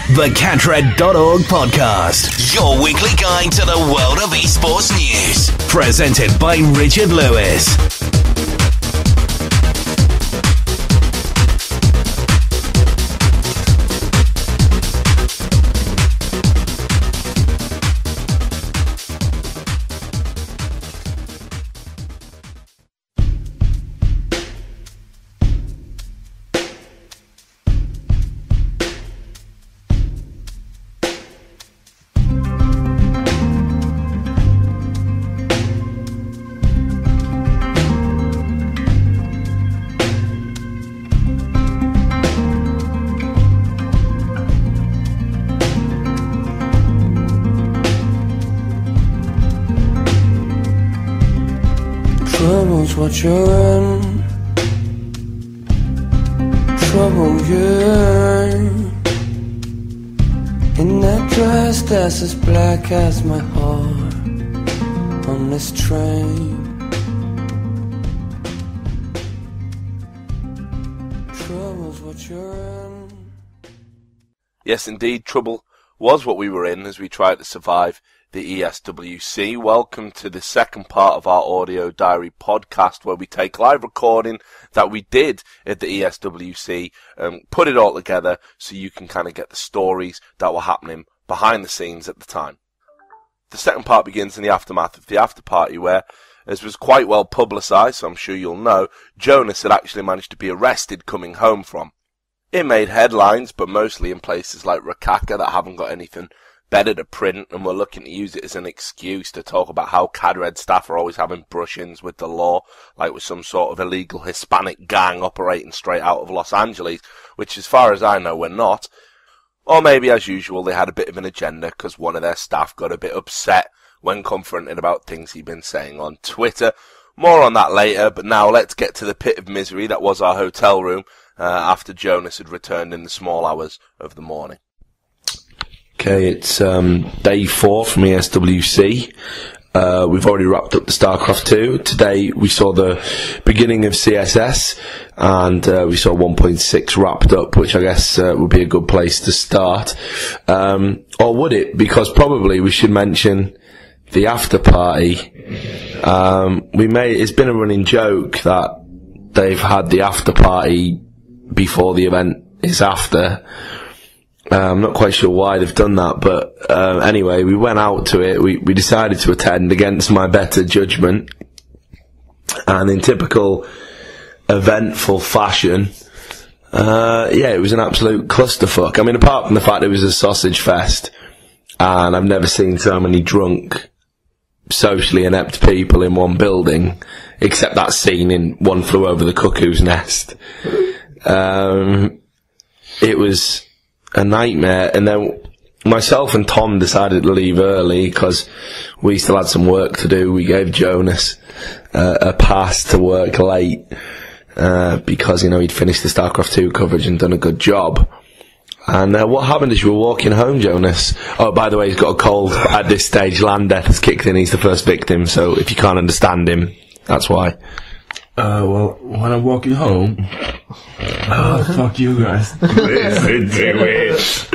The Catred.org podcast, your weekly guide to the world of esports news. Presented by Richard Lewis. Trouble's what you're in. Trouble you in that dress that's as black as my heart on this train. Trouble's what you're in. Yes, indeed, trouble was what we were in as we tried to survive the ESWC. Welcome to the second part of our audio diary podcast, where we take live recording that we did at the ESWC, put it all together so you can kind of get the stories that were happening behind the scenes at the time. The second part begins in the aftermath of the after party, where, as was quite well publicised, so I'm sure you'll know, Jonas had actually managed to be arrested coming home from. It made headlines, but mostly in places like Rakaka that haven't got anything better to print, and we're looking to use it as an excuse to talk about how Cadred staff are always having brush-ins with the law, like with some sort of illegal Hispanic gang operating straight out of Los Angeles, which as far as I know we're not. Or maybe, as usual, they had a bit of an agenda because one of their staff got a bit upset when confronted about things he'd been saying on Twitter. More on that later, but now let's get to the pit of misery that was our hotel room after Jonas had returned in the small hours of the morning. Okay, it's day 4 from ESWC. We've already wrapped up the StarCraft 2. Today we saw the beginning of CSS, and we saw 1.6 wrapped up, which I guess would be a good place to start. Or would it? Because probably we should mention the after party. It's been a running joke that they've had the after party before the event is after. I'm not quite sure why they've done that, but anyway, we went out to it. We decided to attend against my better judgment, and in typical eventful fashion, it was an absolute clusterfuck. I mean, apart from the fact it was a sausage fest, and I've never seen so many drunk, socially inept people in one building, except that scene in One Flew Over the Cuckoo's Nest. It was a nightmare, and then myself and Tom decided to leave early because we still had some work to do. We gave Jonas a pass to work late because, he'd finished the StarCraft 2 coverage and done a good job. And what happened is you were walking home, Jonas. Oh, by the way, he's got a cold at this stage. Land death has kicked in. He's the first victim, so if you can't understand him, that's why. Well, when I'm walking home... fuck you guys. Listen to it.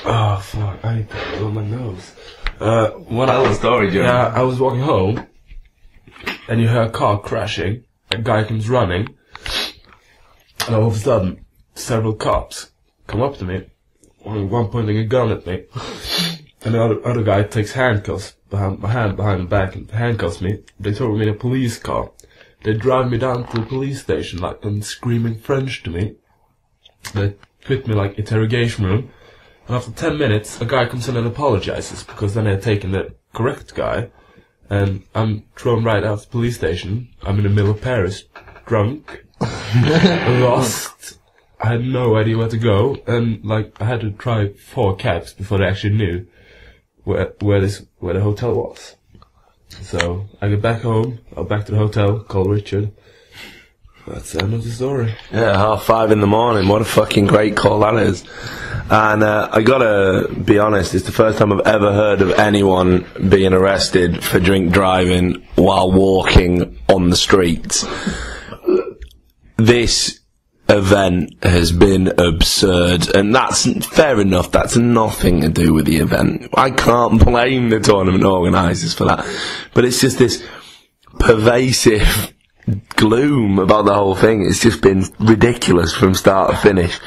Oh, fuck, I need to blow my nose. Tell the story, Joe. Yeah, I was walking home, and you hear a car crashing, a guy comes running, and all of a sudden, several cops come up to me, one pointing a gun at me, and the other guy takes handcuffs behind the back and handcuffs me. They throw me in a police car. They drive me down to the police station, and screaming French to me. They put me, interrogation room. And after 10 minutes, a guy comes in and apologizes, because then they're taking the correct guy. And I'm thrown right out of the police station. I'm in the middle of Paris, drunk, lost. I had no idea where to go. And, I had to try 4 cabs before they actually knew where the hotel was. So, I get back home, back to the hotel, call Richard. That's the end of the story. Yeah, 5:30 in the morning. What a fucking great call that is. And I gotta be honest, it's the first time I've ever heard of anyone being arrested for drink driving while walking on the streets. This event has been absurd, and that's fair enough. That's nothing to do with the event. I can't blame the tournament organisers for that, but it's just this pervasive gloom about the whole thing. It's just been ridiculous from start to finish.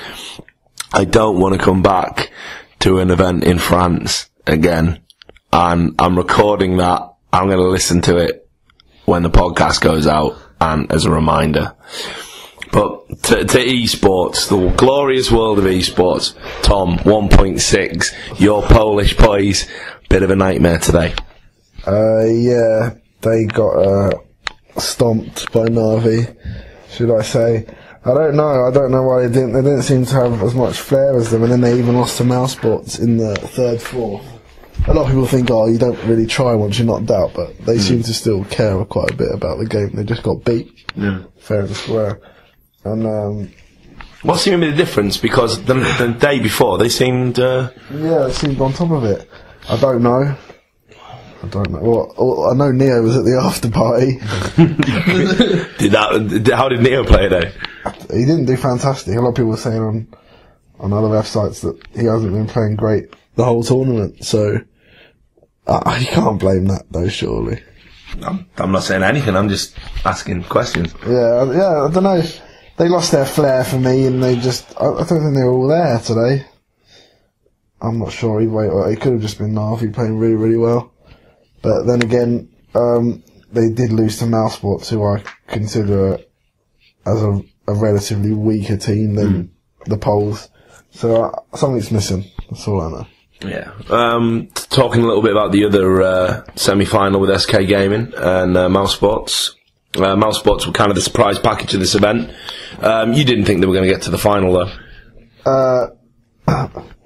I don't want to come back to an event in France again, and I'm recording that. I'm going to listen to it when the podcast goes out, and as a reminder. But to esports, the glorious world of esports, Tom, 1.6, your Polish boys, bit of a nightmare today. Yeah, they got stomped by Na'Vi, should I say. I don't know why they didn't seem to have as much flair as them, and then they even lost to Mousebots in the third, fourth. A lot of people think, you don't really try once you're knocked out, but they seem to still care quite a bit about the game. They just got beat, fair and square. And what seemed to be the difference? Because the day before they seemed they seemed on top of it. I don't know. Well, I know Neo was at the after party. How did Neo play today? He didn't do fantastic. A lot of people were saying on other websites that he hasn't been playing great the whole tournament. So you can't blame that though, surely. I'm not saying anything. I'm just asking questions. Yeah. I don't know. They lost their flair for me, and they just... I don't think they were all there today. I'm not sure either. It could have just been Na'Vi playing really, really well. But then again, they did lose to Mousebots, who I consider as a relatively weaker team than the Poles. So something's missing. That's all I know. Yeah. Talking a little bit about the other semi-final with SK Gaming and Mousebots. Mousebots were kind of the surprise package of this event. You didn't think they were going to get to the final, though.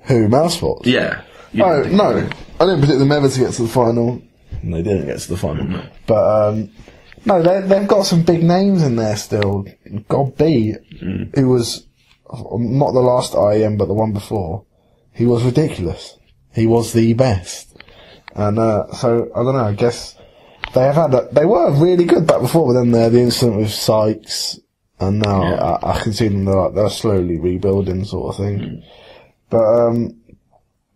Who, Mousebots? Yeah. No. I didn't predict them ever to get to the final. And they didn't get to the final. No. But, no, they've got some big names in there still. God B, who was not the last IEM, but the one before. He was ridiculous. He was the best. And, so, I don't know, I guess they were really good back before, but then the incident with Sykes, and now I can see them, they're slowly rebuilding sort of thing. But,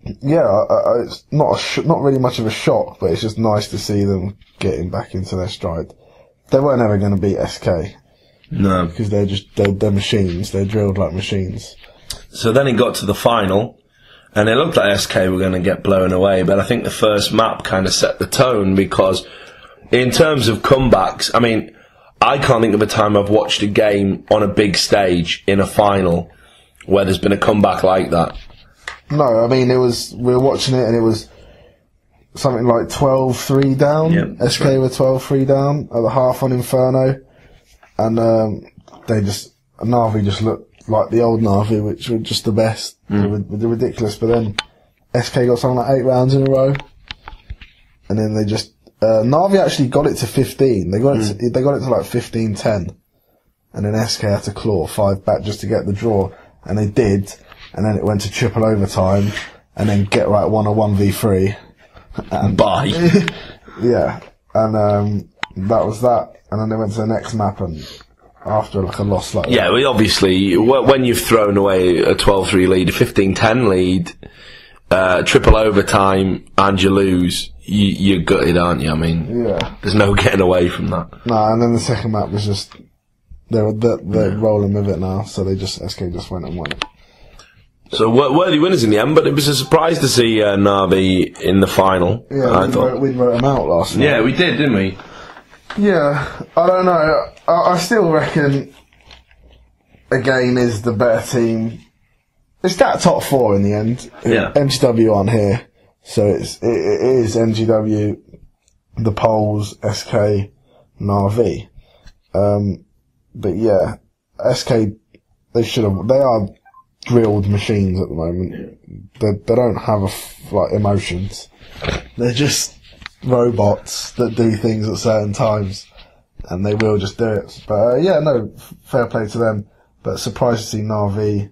it's not really much of a shock, but it's just nice to see them getting back into their stride. They weren't ever going to beat SK. No. Because they're machines, they're drilled like machines. So then it got to the final, and it looked like SK were going to get blown away, but I think the first map kind of set the tone, because in terms of comebacks, I mean, I can't think of a time I've watched a game on a big stage in a final where there's been a comeback like that. No, I mean, we were watching it and it was something like 12-3 down. Yep, SK were 12-3 down at the half on Inferno. And, Na'Vi just looked like the old Na'Vi, which were just the best. They're ridiculous, but then SK got something like 8 rounds in a row. And then they just, Na'Vi actually got it to 15. They got it to like 15-10. And then SK had to claw 5 back just to get the draw. And they did. And then it went to triple overtime. And then get right 1-1v3. And bye. Yeah. And, that was that. And then they went to the next map, and after like a loss like that. Yeah, well, obviously, when you've thrown away a 12-3 lead, a 15-10 lead, triple overtime, and you lose, you're gutted, aren't you? I mean, there's no getting away from that. No, and then the second map was just, they're rolling with it now, so SK just went and won it. So worthy winners in the end, but it was a surprise to see Na'Vi in the final. Yeah, we wrote them out last night. Yeah, we did, didn't we? Yeah, I don't know. I still reckon again is the better team. It's that top 4 in the end. Yeah. MGW aren't here, so it is MGW, the Poles, SK, Na'Vi. But yeah, SK, they are drilled machines at the moment. They don't have emotions. They're just robots that do things at certain times, and they will just do it. But fair play to them. But surprised to see Na'Vi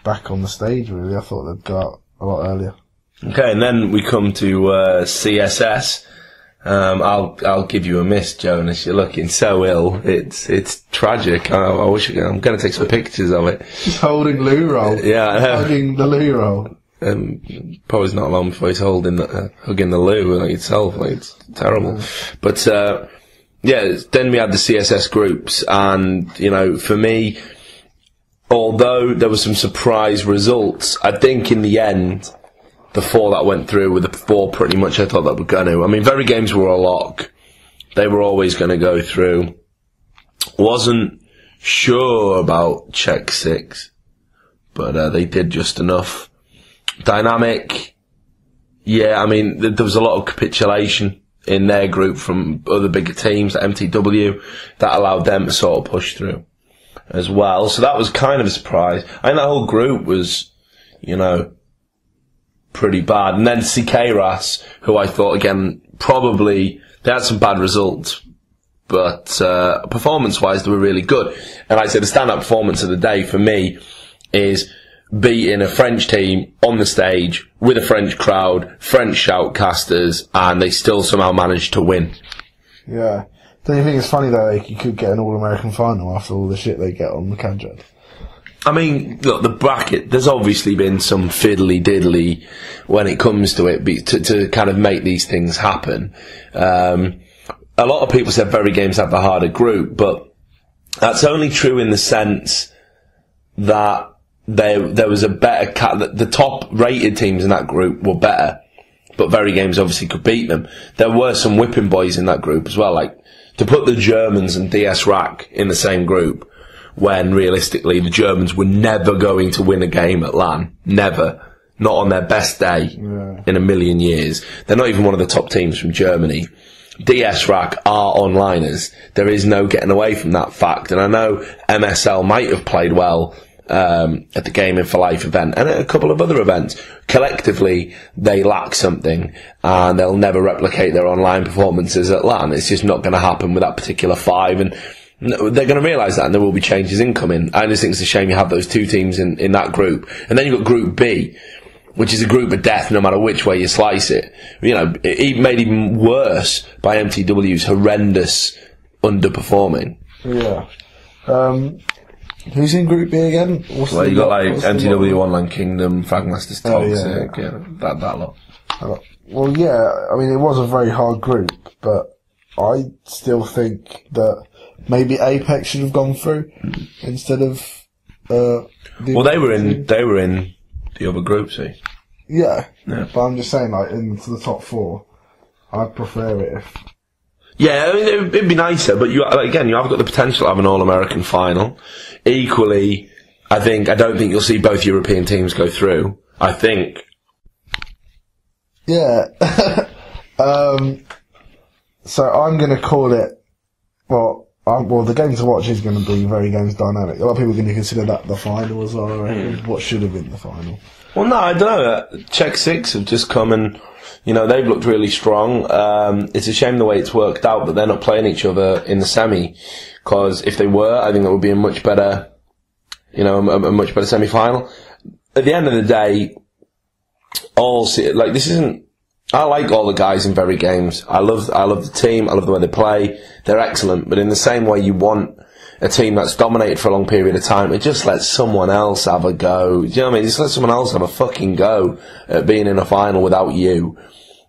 back on the stage, really. I thought they'd go out a lot earlier. Okay, and then we come to CSS, I'll give you a miss, Jonas. You're looking so ill. It's tragic. I wish I'm going to take some pictures of it. He's holding loo roll. Yeah, hugging the loo roll. Probably not long before he's hugging the loo like itself. Like, it's terrible. But then we had the CSS groups, and for me, although there were some surprise results, I think in the end, the 4 that went through were the 4 pretty much I thought that were going to. I mean, very games were a lock. They were always going to go through. Wasn't sure about Czech 6, but they did just enough. Dynamic, yeah, I mean, there was a lot of capitulation in their group from other bigger teams like MTW that allowed them to sort of push through as well. So that was kind of a surprise. I think that whole group was, pretty bad. And then Sikeras, who I thought, again, probably, they had some bad results, but performance-wise, they were really good. And I'd say the stand-up performance of the day for me is beating a French team on the stage with a French crowd, French shoutcasters, and they still somehow managed to win. Yeah. Don't you think it's funny though, you could get an All-American final after all the shit they get on the Cadred? I mean, look, the bracket, there's obviously been some fiddly-diddly when it comes to it, to kind of make these things happen. A lot of people said very games have the harder group, but that's only true in the sense that there was a better the top rated teams in that group were better, but very games obviously could beat them. There were some whipping boys in that group as well, like to put the Germans and DSRAC in the same group when realistically the Germans were never going to win a game at LAN. Never. Not on their best day in a million years. They're not even one of the top teams from Germany. DSRAC are onliners. There is no getting away from that fact. And I know MSL might have played well at the Gaming for Life event and at a couple of other events. Collectively, they lack something and they'll never replicate their online performances at LAN. It's just not going to happen with that particular 5, and they're going to realise that, and there will be changes incoming. I just think it's a shame you have those 2 teams in that group. And then you've got Group B, which is a group of death no matter which way you slice it. It made even worse by MTW's horrendous underperforming. Yeah. Who's in Group B again? Well, you got like MTW, Online Kingdom, Fragmasters Toxic, that lot. Well, yeah, I mean, it was a very hard group, but I still think that maybe Apex should have gone through instead of. Well, they were in the other group, see. Yeah, but I'm just saying, like, into the top 4, I'd prefer it if. Yeah, I mean, it'd be nicer, but you have got the potential to have an All-American final. Equally, I don't think you'll see both European teams go through. I think. Yeah. So I'm going to call it. Well, the game to watch is going to be very games dynamic. A lot of people are going to consider that the final as well. I reckon. What should have been the final? Well, no, I don't know. Czech 6 have just come and, they've looked really strong. It's a shame the way it's worked out that they're not playing each other in the semi. Because if they were, I think it would be a much better, a much better semi-final. At the end of the day, I like all the guys in very games. I love the team. I love the way they play. They're excellent. But in the same way you want a team that's dominated for a long period of time, it just lets someone else have a go. Do you know what I mean? Just let someone else have a fucking go at being in a final without you.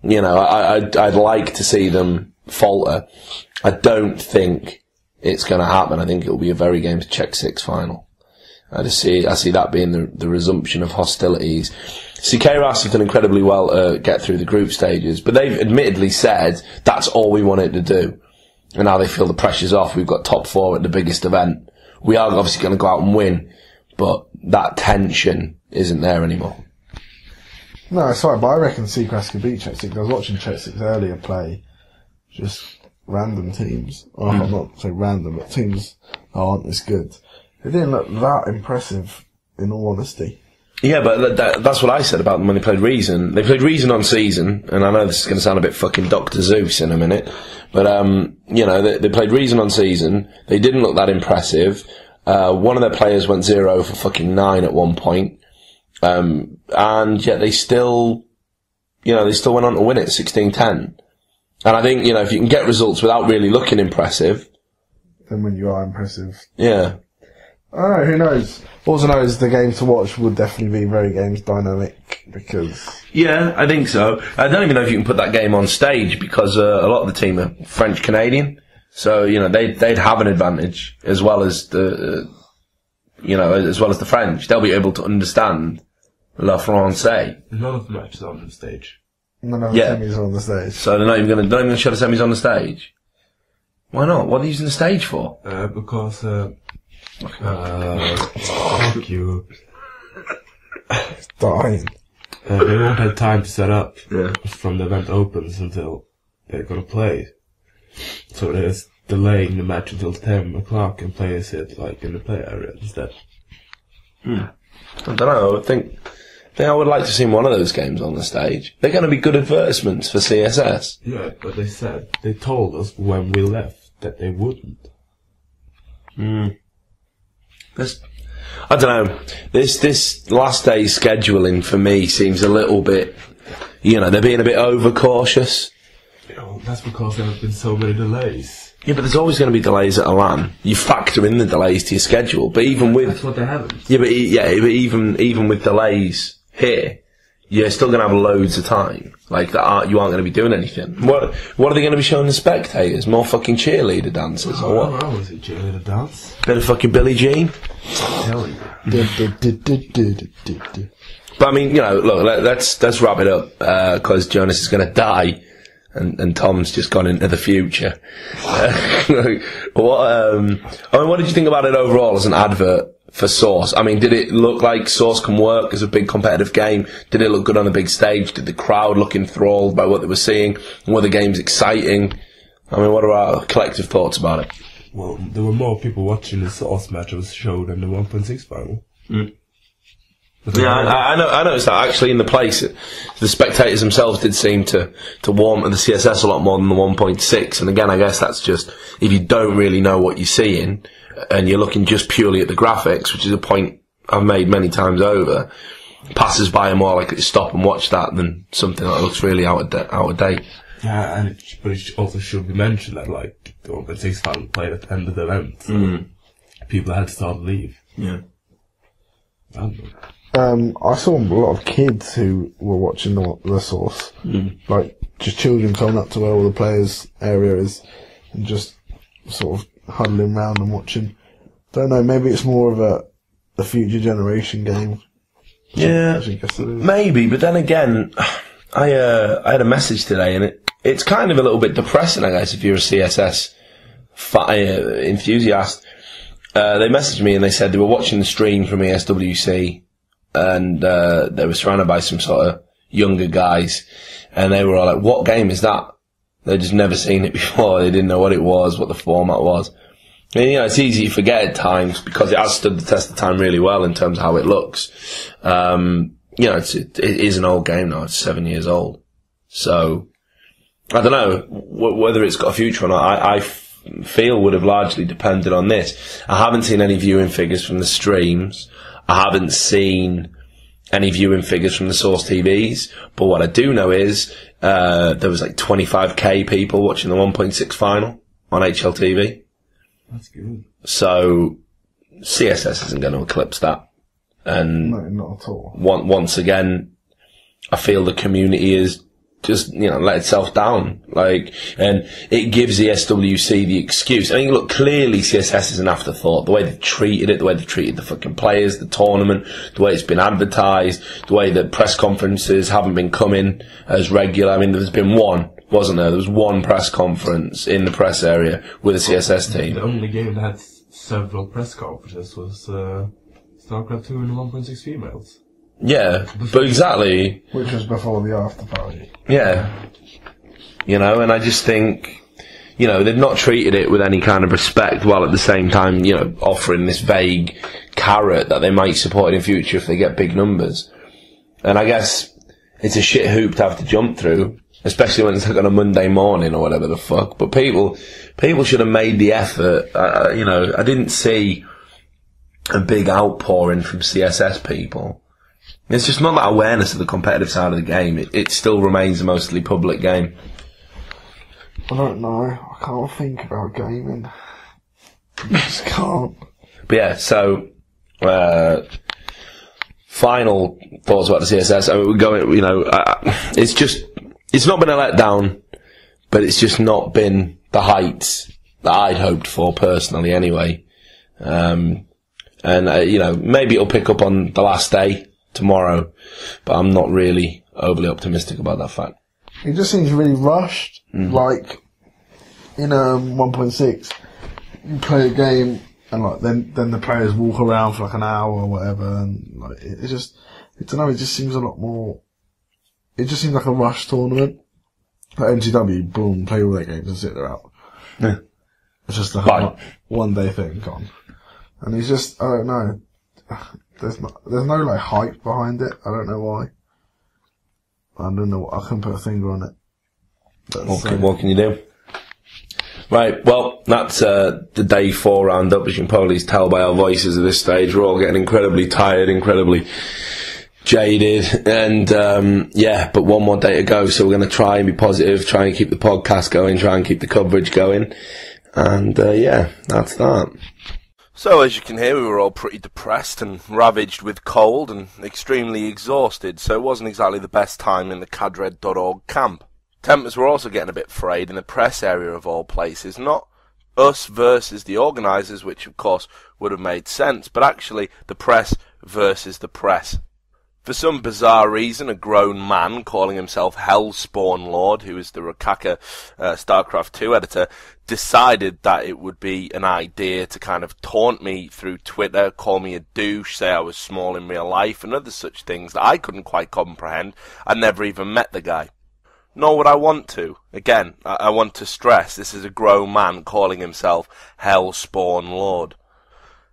I'd like to see them falter. I don't think it's going to happen. I think it'll be a very games Czech 6 final. I see that being the resumption of hostilities. Sikeras have done incredibly well to get through the group stages, but they've admittedly said that's all we wanted to do. And now they feel the pressure's off. We've got top 4 at the biggest event. We are obviously going to go out and win, but that tension isn't there anymore. No, it's right, but I reckon Seacrest could beat Czech 6. I was watching Czech 6 earlier play just random teams. Well, I'm not saying random, but teams that aren't as good. They didn't look that impressive, in all honesty. Yeah, but that's what I said about them when they played Reason. They played Reason on Season, and I know this is going to sound a bit fucking Dr. Zeus in a minute, but, they played Reason on Season. They didn't look that impressive. One of their players went 0 for fucking 9 at one point. And yet they still went on to win it 16-10. And I think, if you can get results without really looking impressive... Then when you are impressive... Yeah. I don't know, who knows? Also knows the game to watch would definitely be very games dynamic, because... Yeah, I think so. I don't even know if you can put that game on stage, because a lot of the team are French-Canadian. So, they'd have an advantage, as well as the French. They'll be able to understand Le Francais. None of the matches are on the stage. None of the semis are on the stage. So they're not even going to show the semis on the stage? Why not? What are they using the stage for? Because, fuck you. Dying. They won't have time to set up from the event opens until they're gonna play. So they're delaying the match until 10 o'clock and players sit in the play area instead. I don't know, I think I would like to see one of those games on the stage. They're going to be good advertisements for CSS. Yeah, but they told us when we left that they wouldn't. I don't know. This last day's scheduling for me seems a little bit, they're being a bit overcautious. That's because there have been so many delays. Yeah, but there's always going to be delays at a LAN. You factor in the delays to your schedule, but even with... That's what they haven't. Yeah, but even with delays here, you're still going to have loads of time. You aren't going to be doing anything. What are they going to be showing the spectators? More fucking cheerleader dances or what? I want to see cheerleader dance. Bit of fucking Billie Jean? Hell yeah. But I mean, look, let's wrap it up, because Jonas is going to die. And Tom's just gone into the future. What did you think about it overall as an advert for Source? I mean, did it look like Source can work as a big competitive game? Did it look good on the big stage? Did the crowd look enthralled by what they were seeing? Were the games exciting? I mean, what are our collective thoughts about it? Well, there were more people watching the Source match that was shown than the 1.6 final. Yeah, I noticed that actually in the place. The spectators themselves did seem to warm to the CSS a lot more than the 1.6. And again, I guess that's just if you don't really know what you're seeing and you're looking just purely at the graphics, which is a point I've made many times over. Passers by are more likely to stop and watch that than something that looks really out of date. Yeah, but it also should be mentioned that the 1.6 final played at the end of the event. So people had to start to leave. Yeah. I saw a lot of kids who were watching the Source. Just children coming up to where all the players' area is and just sort of huddling around and watching. Don't know, maybe it's more of a future generation game. Yeah, maybe, but then again, I had a message today and it's kind of a little bit depressing, I guess, if you're a CSS enthusiast. They messaged me and they said they were watching the stream from ESWC and they were surrounded by some sort of younger guys and they were all like, what game is that? They'd just never seen it before, they didn't know what it was, what the format was. And, it's easy to forget at times because it has stood the test of time really well in terms of how it looks. It is an old game now, it's 7 years old. So, I don't know whether it's got a future or not. I feel would have largely depended on this. I haven't seen any viewing figures from the streams. I haven't seen any viewing figures from the Source TVs. But what I do know is there was 25k people watching the 1.6 final on HLTV. That's good. So CSS isn't going to eclipse that. And no, not at all. Once again, I feel the community is just, let itself down. And it gives the ESWC the excuse. I mean, look, clearly CSS is an afterthought. The way they've treated it, the way they've treated the fucking players, the tournament, the way it's been advertised, the way that press conferences haven't been coming as regular. I mean, there's been one, wasn't there? There was one press conference in the press area with a CSS team. The only game that had several press conferences was StarCraft 2 and the 1.6 females. Yeah, but exactly. Which was before the after party. Yeah. And I just think, they've not treated it with any kind of respect while at the same time, offering this vague carrot that they might support in the future if they get big numbers. And I guess it's a shit hoop to have to jump through, especially when it's on a Monday morning or whatever the fuck. But people should have made the effort. I didn't see a big outpouring from CSS people. It's just not that awareness of the competitive side of the game. It still remains a mostly public game. I don't know. I can't think about gaming. I just can't. But yeah, so final thoughts about the CSS. I mean, we're going, you know, it's not been a letdown, but it's just not been the heights that I'd hoped for personally anyway. And, you know, maybe it'll pick up on the last day tomorrow, but I'm not really overly optimistic about that fact. It just seems really rushed. Like, in 1.6, you play a game and like then the players walk around for like an hour or whatever, and like it just, I don't know, it just seems a lot more, it just seems like a rush tournament. Like NGW, boom, play all their games and sit there out. Yeah. It's just like a one day thing gone. And it's just, I don't know, there's no like hype behind it. I don't know why. I don't know, I couldn't put a finger on it. What can you do? Right, well, that's the day 4 roundup. As you can probably tell by our voices at this stage, we're all getting incredibly tired, incredibly jaded, and yeah, but one more day to go, so we're going to try and be positive, try and keep the podcast going, try and keep the coverage going, and yeah, that's that. So, as you can hear, we were all pretty depressed and ravaged with cold and extremely exhausted, so it wasn't exactly the best time in the cadred.org camp. Tempers were also getting a bit frayed in the press area of all places, not us versus the organisers, which of course would have made sense, but actually the press versus the press. For some bizarre reason, a grown man calling himself Hellspawn Lord, who is the Rakaka StarCraft 2 editor, decided that it would be an idea to kind of taunt me through Twitter, call me a douche, say I was small in real life, and other such things that I couldn't quite comprehend. I never even met the guy. Nor would I want to. Again, I want to stress, this is a grown man calling himself Hellspawn Lord.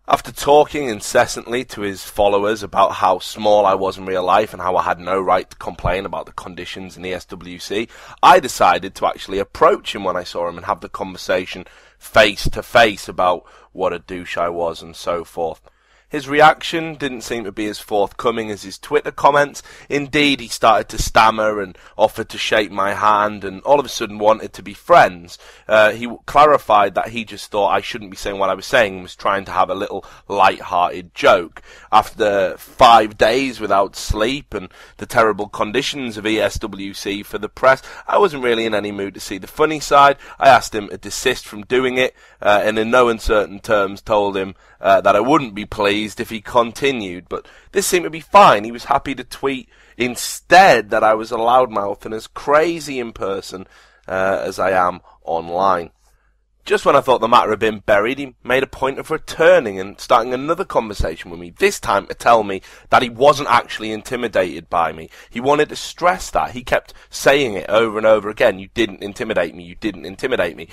After talking incessantly to his followers about how small I was in real life and how I had no right to complain about the conditions in ESWC, I decided to actually approach him when I saw him and have the conversation face to face about what a douche I was and so forth. His reaction didn't seem to be as forthcoming as his Twitter comments. Indeed, he started to stammer and offered to shake my hand and all of a sudden wanted to be friends. He clarified that he just thought I shouldn't be saying what I was saying and was trying to have a little light-hearted joke. After 5 days without sleep and the terrible conditions of ESWC for the press, I wasn't really in any mood to see the funny side. I asked him to desist from doing it and in no uncertain terms told him that I wouldn't be pleased if he continued, but this seemed to be fine. He was happy to tweet instead that I was a loudmouth and as crazy in person as I am online. Just when I thought the matter had been buried, he made a point of returning and starting another conversation with me, this time to tell me that he wasn't actually intimidated by me. He wanted to stress that. He kept saying it over and over again. You didn't intimidate me. You didn't intimidate me.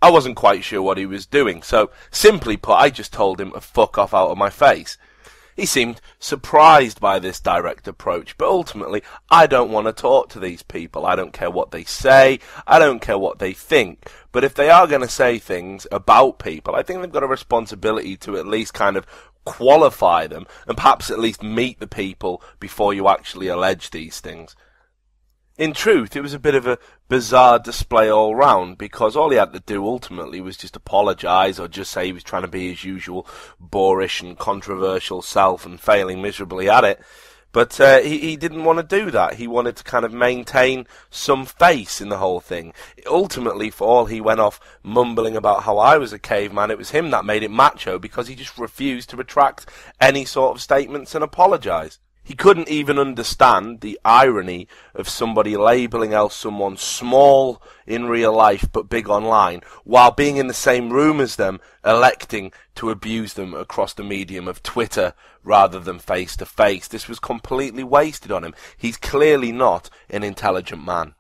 I wasn't quite sure what he was doing, so simply put, I just told him to fuck off out of my face. He seemed surprised by this direct approach, but ultimately, I don't want to talk to these people. I don't care what they say. I don't care what they think. But if they are going to say things about people, I think they've got a responsibility to at least kind of qualify them and perhaps at least meet the people before you actually allege these things. In truth, it was a bit of a bizarre display all round, because all he had to do ultimately was just apologise or just say he was trying to be his usual boorish and controversial self and failing miserably at it. But he didn't want to do that. He wanted to kind of maintain some face in the whole thing. Ultimately, for all he went off mumbling about how I was a caveman, it was him that made it macho, because he just refused to retract any sort of statements and apologise. He couldn't even understand the irony of somebody labelling someone small in real life but big online, while being in the same room as them, electing to abuse them across the medium of Twitter rather than face to face. This was completely wasted on him. He's clearly not an intelligent man.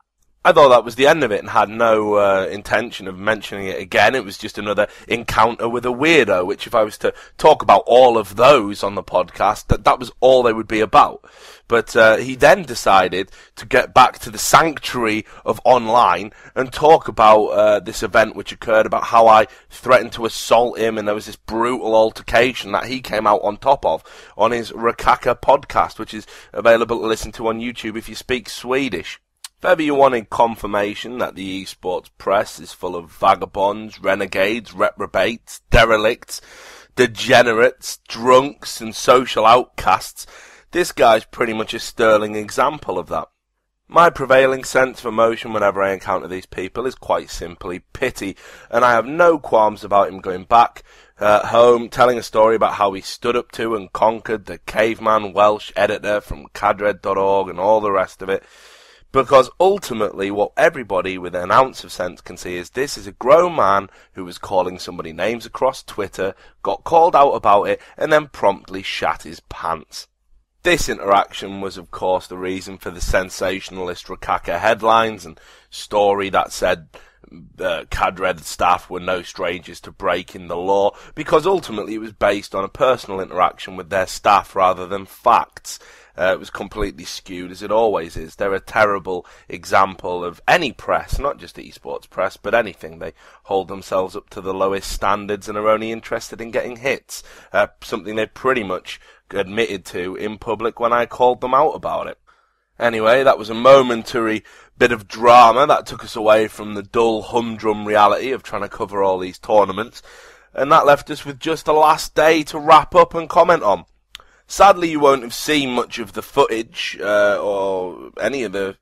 I thought that was the end of it and had no intention of mentioning it again. It was just another encounter with a weirdo, which if I was to talk about all of those on the podcast, that was all they would be about. But he then decided to get back to the sanctuary of online and talk about this event which occurred, about how I threatened to assault him, and there was this brutal altercation that he came out on top of on his Rakaka podcast, which is available to listen to on YouTube if you speak Swedish. If ever you wanted confirmation that the esports press is full of vagabonds, renegades, reprobates, derelicts, degenerates, drunks and social outcasts, this guy's pretty much a sterling example of that. My prevailing sense of emotion whenever I encounter these people is quite simply pity, and I have no qualms about him going back home, telling a story about how he stood up to and conquered the caveman Welsh editor from cadred.org and all the rest of it, because ultimately what everybody with an ounce of sense can see is this is a grown man who was calling somebody names across Twitter, got called out about it, and then promptly shat his pants. This interaction was, of course, the reason for the sensationalist Rukaka headlines and story that said Cadred staff were no strangers to breaking the law, because ultimately it was based on a personal interaction with their staff rather than facts. It was completely skewed, as it always is. They're a terrible example of any press, not just the esports press, but anything. They hold themselves up to the lowest standards and are only interested in getting hits, something they pretty much admitted to in public when I called them out about it. Anyway, that was a momentary bit of drama that took us away from the dull humdrum reality of trying to cover all these tournaments, and that left us with just the last day to wrap up and comment on. Sadly, you won't have seen much of the footage or any of the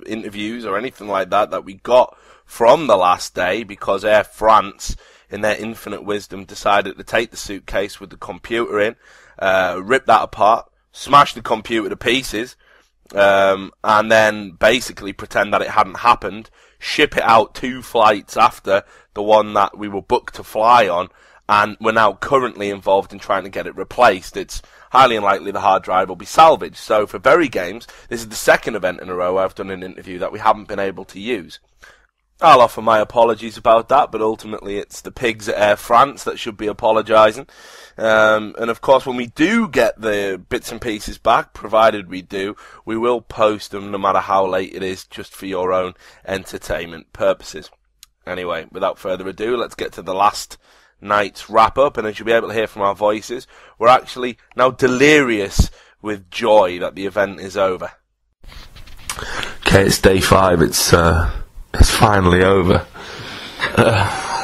interviews or anything like that we got from the last day, because Air France, in their infinite wisdom, decided to take the suitcase with the computer in, rip that apart, smash the computer to pieces, and then basically pretend that it hadn't happened, ship it out 2 flights after the one that we were booked to fly on, and we're now currently involved in trying to get it replaced. It's highly unlikely the hard drive will be salvaged. So for Very Games, this is the second event in a row where I've done an interview that we haven't been able to use. I'll offer my apologies about that, but ultimately it's the pigs at Air France that should be apologising. And of course, when we do get the bits and pieces back, provided we do, we will post them no matter how late it is, just for your own entertainment purposes. Anyway, without further ado, let's get to the last night's wrap-up, and as you'll be able to hear from our voices, we're actually now delirious with joy that the event is over. Okay, it's day 5, it's finally over.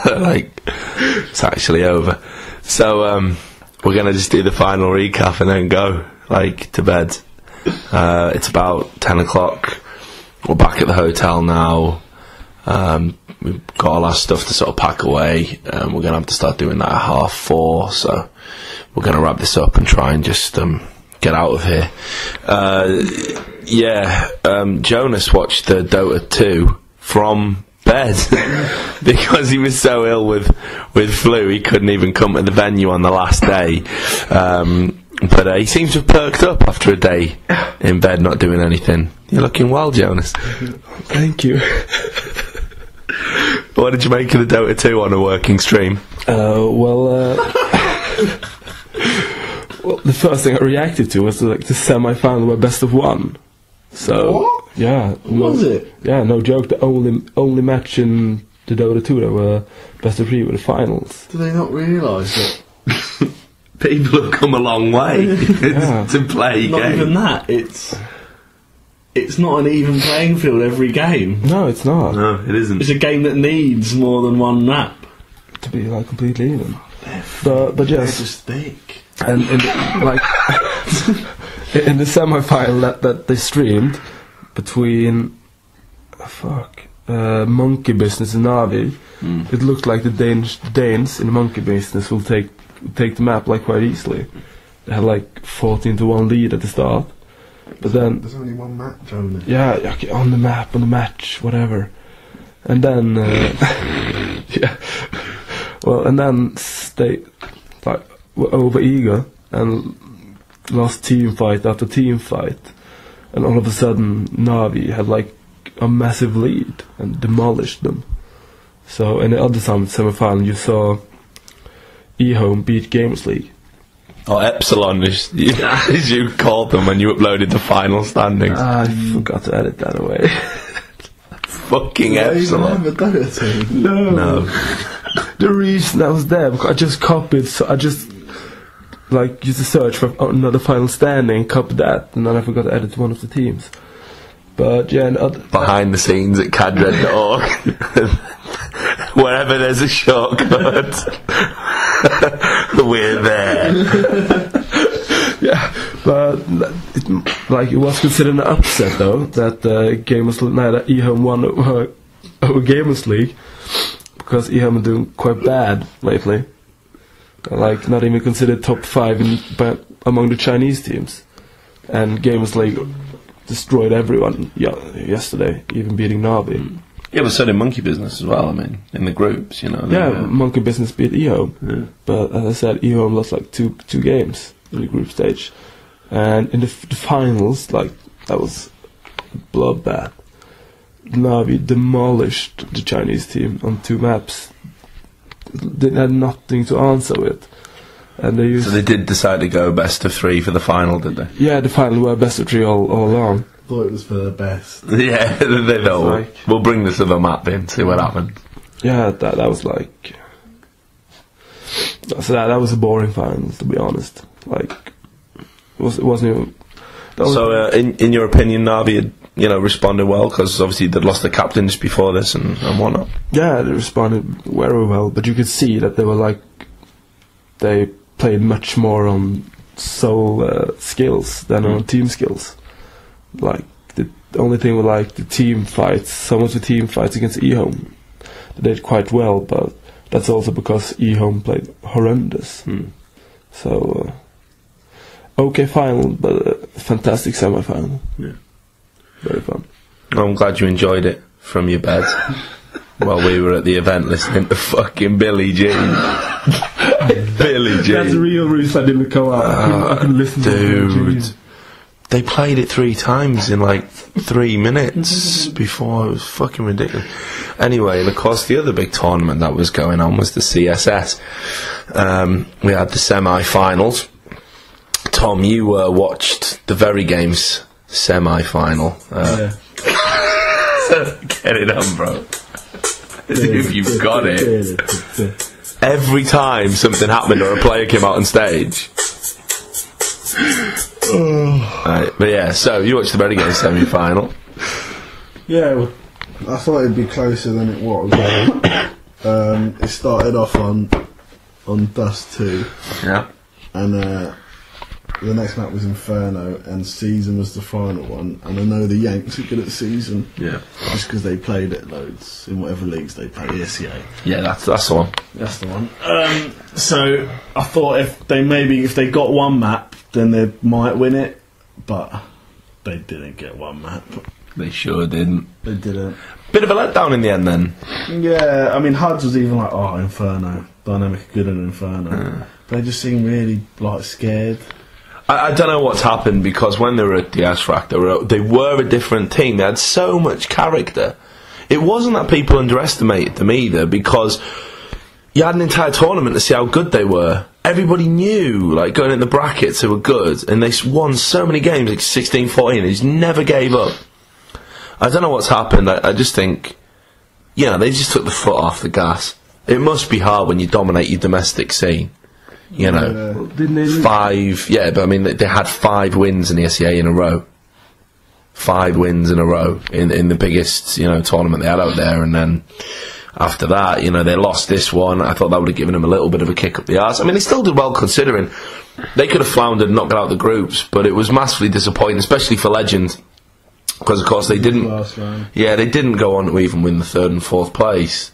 It's actually over. So, we're gonna just do the final recap and then go, to bed. It's about 10 o'clock, we're back at the hotel now. We've got all our stuff to sort of pack away, and we're going to have to start doing that at 4:30, so we're going to wrap this up and try and just get out of here. Jonas watched the Dota 2 from bed because he was so ill with flu he couldn't even come to the venue on the last day, but he seems to have perked up after a day in bed not doing anything. You're looking well, Jonas. Thank you. What did you make of the Dota 2 on a working stream? Well, the first thing I reacted to was the semi-final where best of 1. So what? Yeah, was it? Yeah, no joke. The only match in the Dota 2 that were best of 3 were the finals. Do they not realise that people have come a long way to play Not games? even that. It's not an even playing field every game. No, it's not. No, it isn't. It's a game that needs more than one map to be completely even. But They're yes, just thick. and in the semi-final that they streamed between Monkey Business and Navi, it looked like the Danes in the Monkey Business will take the map quite easily. They had 14-1 lead at the start. But then there's only one match, Jonas. Yeah, okay, on the map, on the match, whatever. And then and then they were over eager and lost team fight after team fight, and all of a sudden Navi had a massive lead and demolished them. So in the other semi-final you saw eHome beat Gamers League. Or Epsilon, as you called them when you uploaded the final standings. I forgot to edit that away. Fucking Epsilon. No. The reason I was there, because I just copied, so I just used to search for another final standing, copied that, and then I forgot to edit one of the teams. But yeah, behind the scenes at Cadred.org, wherever there's a shortcut, we're there. Yeah, but it was considered an upset though that Gamers Night EHOM won over Gamers League, because EHOM are doing quite bad lately. Like, not even considered top 5 among the Chinese teams, and Gamers League destroyed everyone yesterday, even beating Navi. Yeah, but so did Monkey Business as well. I mean, in the groups, you know. Yeah, Monkey Business beat EHOM, but as I said, EHOM lost like two games in the group stage, and in the finals, like, that was a bloodbath. Navi demolished the Chinese team on 2 maps. They had nothing to answer with, and so they did decide to go best of 3 for the final, did they? Yeah, the final were best of 3 all along. Thought it was for the best. Yeah, they know. We'll bring this other map in, see what happens. Yeah, that was like. So that was a boring final, to be honest. Like, it wasn't even. So, in your opinion, Navi had, responded well, because obviously they'd lost the captains before this and whatnot. Yeah, they responded very well, but you could see that they played much more on sole skills than on team skills. Like, the only thing with the team fights, some of the team fights against EHOM, they did quite well, but that's also because EHOM played horrendous. So, okay final, but fantastic semi-final. Yeah. Very fun. I'm glad you enjoyed it from your bed while we were at the event listening to fucking Billie Jean. Billie Jean. That's the real reason I didn't come out. I couldn't listen to Billie Jean. They played it 3 times in 3 minutes before. It was fucking ridiculous. Anyway, and of course the other big tournament that was going on was the CSS. We had the semi-finals. Tom, you watched the Very Games semi-final. Yeah. Get it on, bro. If you've got it. Every time something happened or a player came out on stage. Right, but yeah, so you watched the Very Games semi-final. Yeah, well, I thought it'd be closer than it was. It started off on Dust 2. Yeah. And the next map was Inferno, and Season was the final one. And I know the Yanks are good at Season. Yeah. Just because they played it loads in whatever leagues they play. ESCA. Yeah, that's the one. That's the one. So I thought if they got one map, then they might win it, but they didn't get one map. They sure didn't. They didn't. Bit of a letdown in the end then. Yeah, I mean HUDs was even like, oh, Inferno, Dynamic good in Inferno. They just seemed really scared. I don't know what's happened, because when they were at the SRAC, they were a different team. They had so much character. It wasn't that people underestimated them either, because you had an entire tournament to see how good they were. Everybody knew, going in the brackets, they were good, and they won so many games, 16, 14, and they just never gave up. I don't know what's happened. I just think, they just took the foot off the gas. It must be hard when you dominate your domestic scene. Didn't they 5, yeah, but I mean, they had 5 wins in the SCA in a row. 5 wins in a row in the biggest, tournament they had out there, and then after that, they lost this one. I thought that would have given them a little bit of a kick up the arse. I mean, they still did well considering. They could have floundered and not got out the groups, but it was massively disappointing, especially for Legend, because of course they didn't. Yeah, they didn't go on to even win the 3rd and 4th place,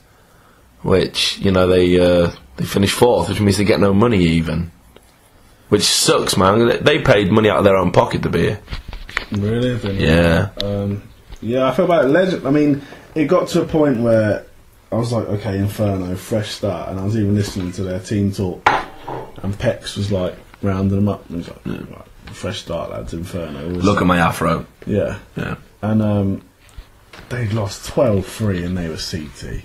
which they finished 4th, which means they get no money even, which sucks, man. They paid money out of their own pocket to be here. Really? Yeah. Yeah, I feel about Legend. I mean, it got to a point where I was like, okay, Inferno, fresh start, and I was even listening to their team talk, and Pex was rounding them up, and he was like, fresh start, lads, Inferno. Look at my afro. Yeah. Yeah. And they'd lost 12-3 and they were CT.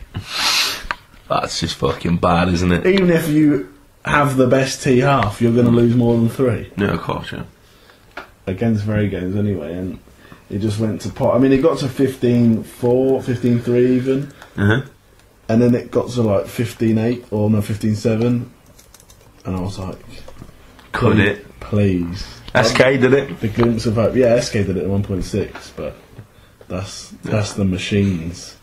That's just fucking bad, isn't it? Even if you have the best T half, you're going to lose more than 3. No, of course, yeah. Against Very Games anyway, and it just went to pot. I mean, it got to 15-4, 15-3 even. And then it got to 15-8 or no 15-7, and I was like, could it? Please. SK did it? The glimpse of hope. Yeah, SK did it at 1.6, but That's the machines.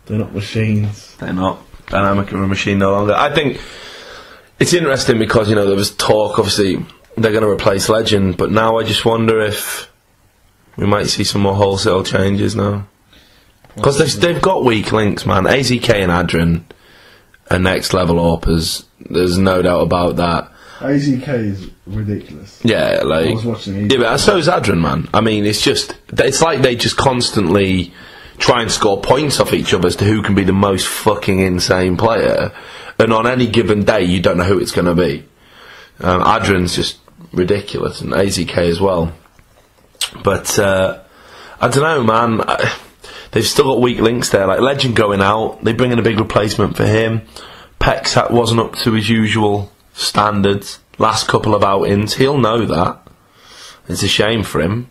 They're not machines. They're not. Dynamic of a machine no longer. I think it's interesting because, there was talk, obviously, they're going to replace Legend, but now I just wonder if we might see some more wholesale changes now. Because they've got weak links, man. AZK and Adrian are next level AWPers. There's no doubt about that. AZK is ridiculous. Yeah, like... I was watching AZK. Yeah, but so is Adrian, man. I mean, it's like they just constantly try and score points off each other as to who can be the most fucking insane player, and on any given day you don't know who it's going to be. Adrian's just ridiculous, and AZK as well. But I don't know, man. They've still got weak links there. Like Legend going out, they bring in a big replacement for him. Pex wasn't up to his usual standards last couple of outings. He'll know that. It's a shame for him.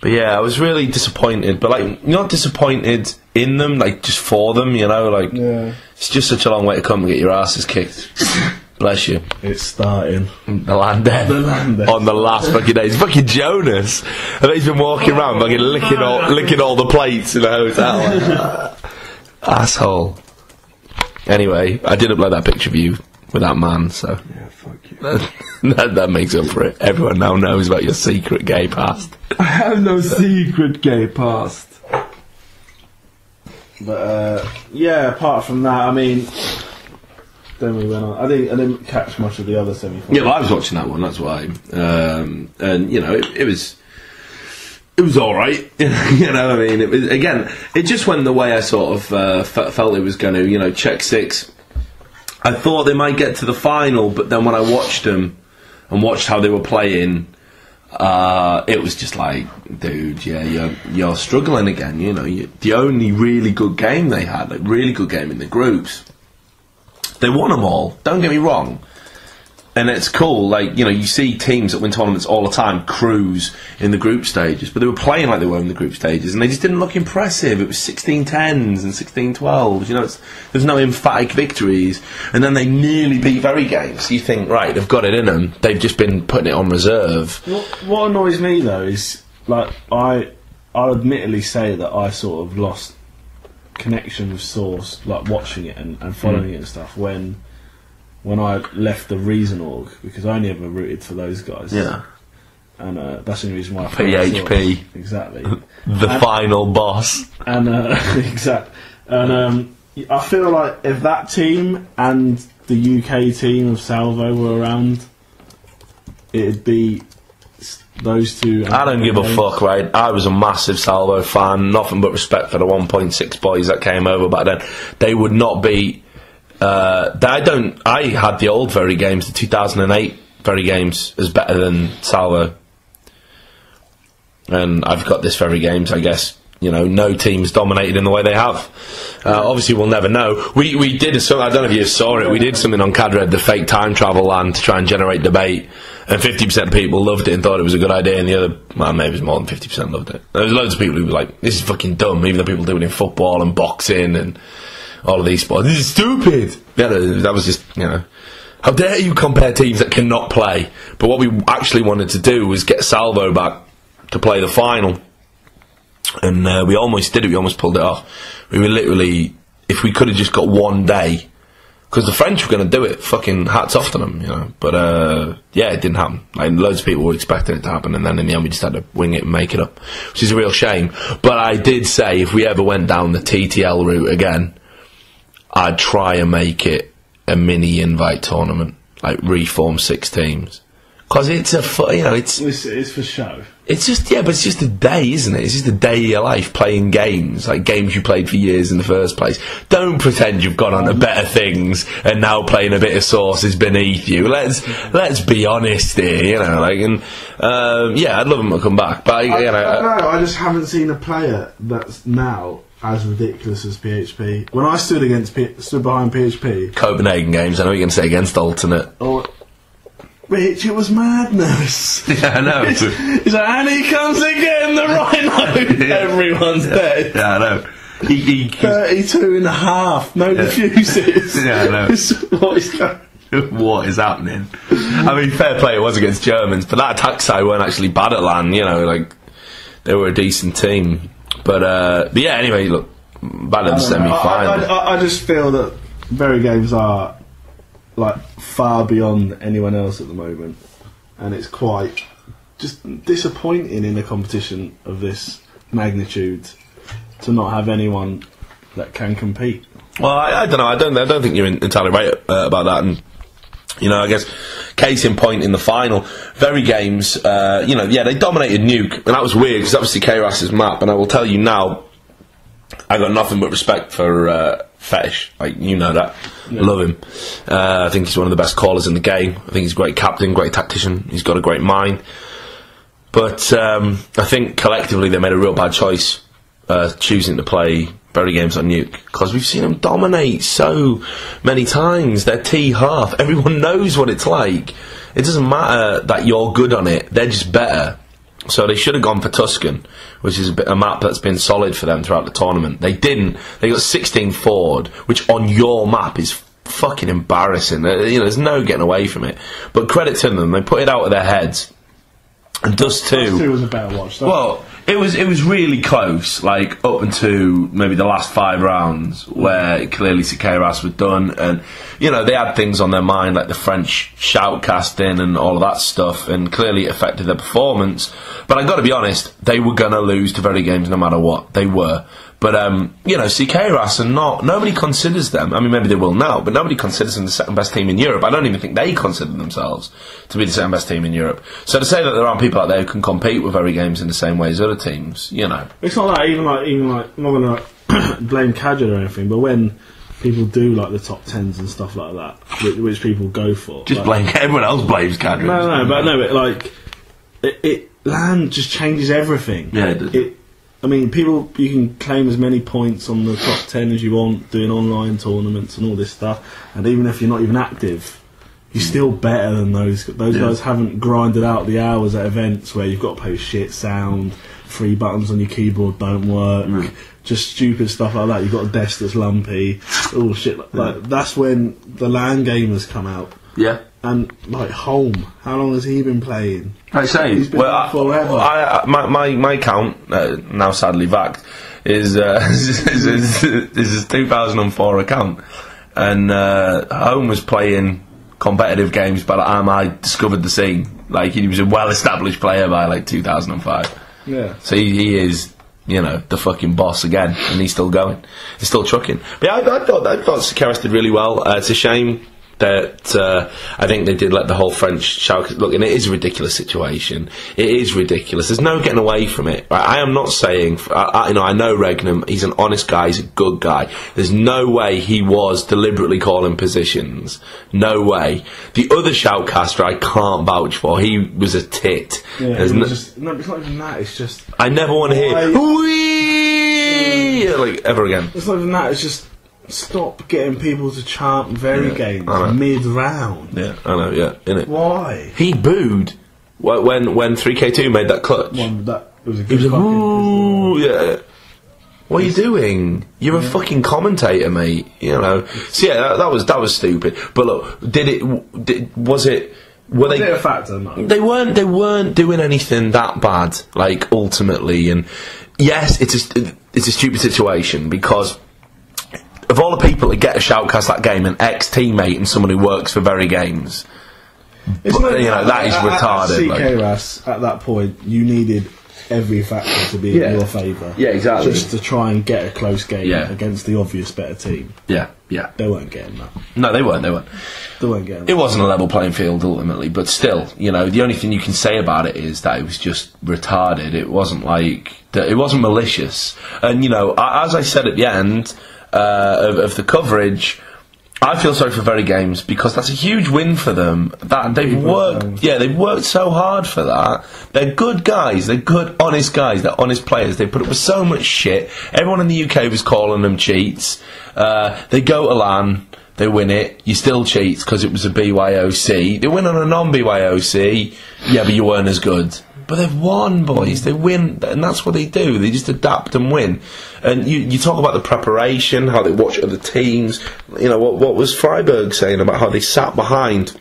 But yeah, I was really disappointed. But like, not disappointed in them, like just for them, like it's just such a long way to come and get your asses kicked. Bless you. It's starting. The land end. On the last fucking day. It's fucking Jonas. And he's been walking around fucking licking all the plates in the hotel. Asshole. Anyway, I did upload that picture of you with that man, so. Yeah, fuck you. that makes up for it. Everyone now knows about your secret gay past. I have no secret gay past. But, apart from that, I mean... Then we went on. I didn't catch much of the other semi-finals. Yeah, well, I was watching that one. That's why. And it was all right. I mean, it was, again, it just went the way I sort of felt it was going to. Czech 6. I thought they might get to the final, but then when I watched them and watched how they were playing, it was just like, dude, you're struggling again. The only really good game they had, like really good game in the groups. They won them all, don't get me wrong. And it's cool, like, you see teams that win tournaments all the time cruise in the group stages, but they were playing like they were in the group stages, and they just didn't look impressive. It was 16-10s and 16-12s, there's no emphatic victories, and then they nearly beat very games. You think, right, they've got it in them, they've just been putting it on reserve. What annoys me, though, is, like, I'll admittedly say that I sort of lost connection with Source, like watching it and following it and stuff when I left the Reason org, because I only ever rooted for those guys. Yeah. And that's the only reason why I PHP. Source. Exactly. The final boss. And exactly. And I feel like if that team and the UK team of Salvo were around, it'd be those two. I don't give a fuck, right? I was a massive Salvo fan, nothing but respect for the 1.6 boys that came over back then. They would not be. I had the old Very Games, the 2008 Very Games, as better than Salvo, and I've got this Very Games. I guess no teams dominated in the way they have. Obviously, we'll never know. We did I don't know if you saw it. We did something on Cadred, the fake time travel land, to try and generate debate. And 50% of people loved it and thought it was a good idea, and the other, well, maybe it was more than 50% loved it. There was loads of people who were like, this is fucking dumb, even though people do it in football and boxing and all of these sports. This is stupid! Yeah, that was just, how dare you compare teams that cannot play? But what we actually wanted to do was get Salvo back to play the final. And we almost did it, we almost pulled it off. We were literally, if we could have just got one day, because the French were going to do it, fucking hats off to them, But, it didn't happen. Like, loads of people were expecting it to happen, and then in the end we just had to wing it and make it up, which is a real shame. But I did say, if we ever went down the TTL route again, I'd try and make it a mini invite tournament, like reform 6 teams. Because it's it's for show. It's just, but it's just a day, isn't it? It's just a day of your life playing games, like games you played for years in the first place. Don't pretend you've gone on to better things and now playing a bit of Source is beneath you. Let's be honest here, I'd love them to come back, but I just haven't seen a player that's now as ridiculous as PHP. When I stood behind PHP, Copenhagen games, I know you're going to say against alternate. Bitch, it was madness. Yeah, I know. He's like, and he comes again, the rhino. Everyone's dead. Yeah, I know. 32 and a half, no diffuses. Yeah, I know. What is happening? I mean, fair play, it was against Germans, but that attack side weren't actually bad at LAN, they were a decent team. But yeah, anyway, look, back to the semi-final. I just feel that Bury games are like far beyond anyone else at the moment, and it's quite just disappointing in a competition of this magnitude to not have anyone that can compete. Well, I don't know. I don't think you're entirely right about that. And I guess case in point in the final, Bury games. They dominated Nuke, and that was weird because that was Siqueiras's map. And I will tell you now, I got nothing but respect for Fetish. Like, you know that. Yeah. Love him. I think he's one of the best callers in the game. I think he's a great captain, great tactician. He's got a great mind. But I think collectively they made a real bad choice choosing to play Bury games on Nuke, because we've seen them dominate so many times. They're T-half. Everyone knows what it's like. It doesn't matter that you're good on it. They're just better. So they should have gone for Tuscan, which is a map that's been solid for them throughout the tournament. They didn't. They got 16 forward, which on your map is fucking embarrassing. There's no getting away from it. But credit to them. They put it out of their heads. And Dust 2 was a better watch. Well, it was really close, like up until maybe the last 5 rounds, where clearly Siqueiras were done, and they had things on their mind like the French shoutcasting and all of that stuff, and clearly it affected their performance. But I got to be honest, they were gonna lose to Bury games no matter what. They were. But Siqueiras are not. Nobody considers them. I mean, maybe they will now, but nobody considers them the second best team in Europe. I don't even think they consider themselves to be the second best team in Europe. So to say that there aren't people out there who can compete with Bury games in the same way as other teams, it's not that even like I'm not gonna blame Kadra or anything, but when people do like the top 10s and stuff like that, which people go for, just blame everyone else blames Kadra. But LAN just changes everything. Yeah, it does. I mean, you can claim as many points on the top 10 as you want, doing online tournaments and all this stuff, and even if you're not even active, you're still better than those. Those guys haven't grinded out the hours at events where you've got to play shit sound, 3 buttons on your keyboard don't work, just stupid stuff like that. You've got a desk that's lumpy, all shit like that. That's when the LAN gamers come out. Yeah. And like Holm, how long has he been playing? I say, he's been forever. My count, now sadly vaxxed, is his 2004 account, and Holm was playing competitive games by the time I discovered the scene. Like, he was a well-established player by like 2005. Yeah. So he is, the fucking boss again, and he's still going, he's still trucking. But yeah, I thought Siqueiras did really well. It's a shame that I think they did let the whole French shout. Look, and it is a ridiculous situation. It is ridiculous. There's no getting away from it. Right? I am not saying. I know Regnum. He's an honest guy. He's a good guy. There's no way he was deliberately calling positions. No way. The other shoutcaster I can't vouch for. He was a tit. Yeah, it's not even that. It's just I never want to hear wee like ever again. It's not even that. It's just. Stop getting people to chant Bury games mid-round. Yeah, I know, yeah, innit? Why? He booed when 3K2 made that clutch. It was a good he was like, ooh, yeah. What are you doing? You're a fucking commentator, mate. So yeah, that was stupid. But look, was it a factor? No. They weren't doing anything that bad, like, ultimately. And yes, it's a stupid situation, because of all the people that get a shoutcast that game, an ex-teammate and someone who works for Bury games, that is retarded. Siqueiras, at that point, you needed every factor to be in your favour. Yeah, exactly. Just to try and get a close game against the obvious better team. Yeah, yeah. They weren't getting that. No, they weren't. They weren't getting that. It wasn't a level playing field, ultimately, but still, the only thing you can say about it is that it was just retarded. It wasn't it wasn't malicious. And, as I said at the end of the coverage, I feel sorry for Bury games, because that's a huge win for them. That they've worked so hard for that. They're good guys. They're good, honest guys. They're honest players. They put up with so much shit. Everyone in the UK was calling them cheats. They go to LAN, they win it. You still cheats because it was a BYOC. They win on a non-BYOC. Yeah, but you weren't as good. But they've won, boys. They win, and that's what they do. They just adapt and win. And you talk about the preparation, how they watch other teams. What was Freiburg saying about how they sat behind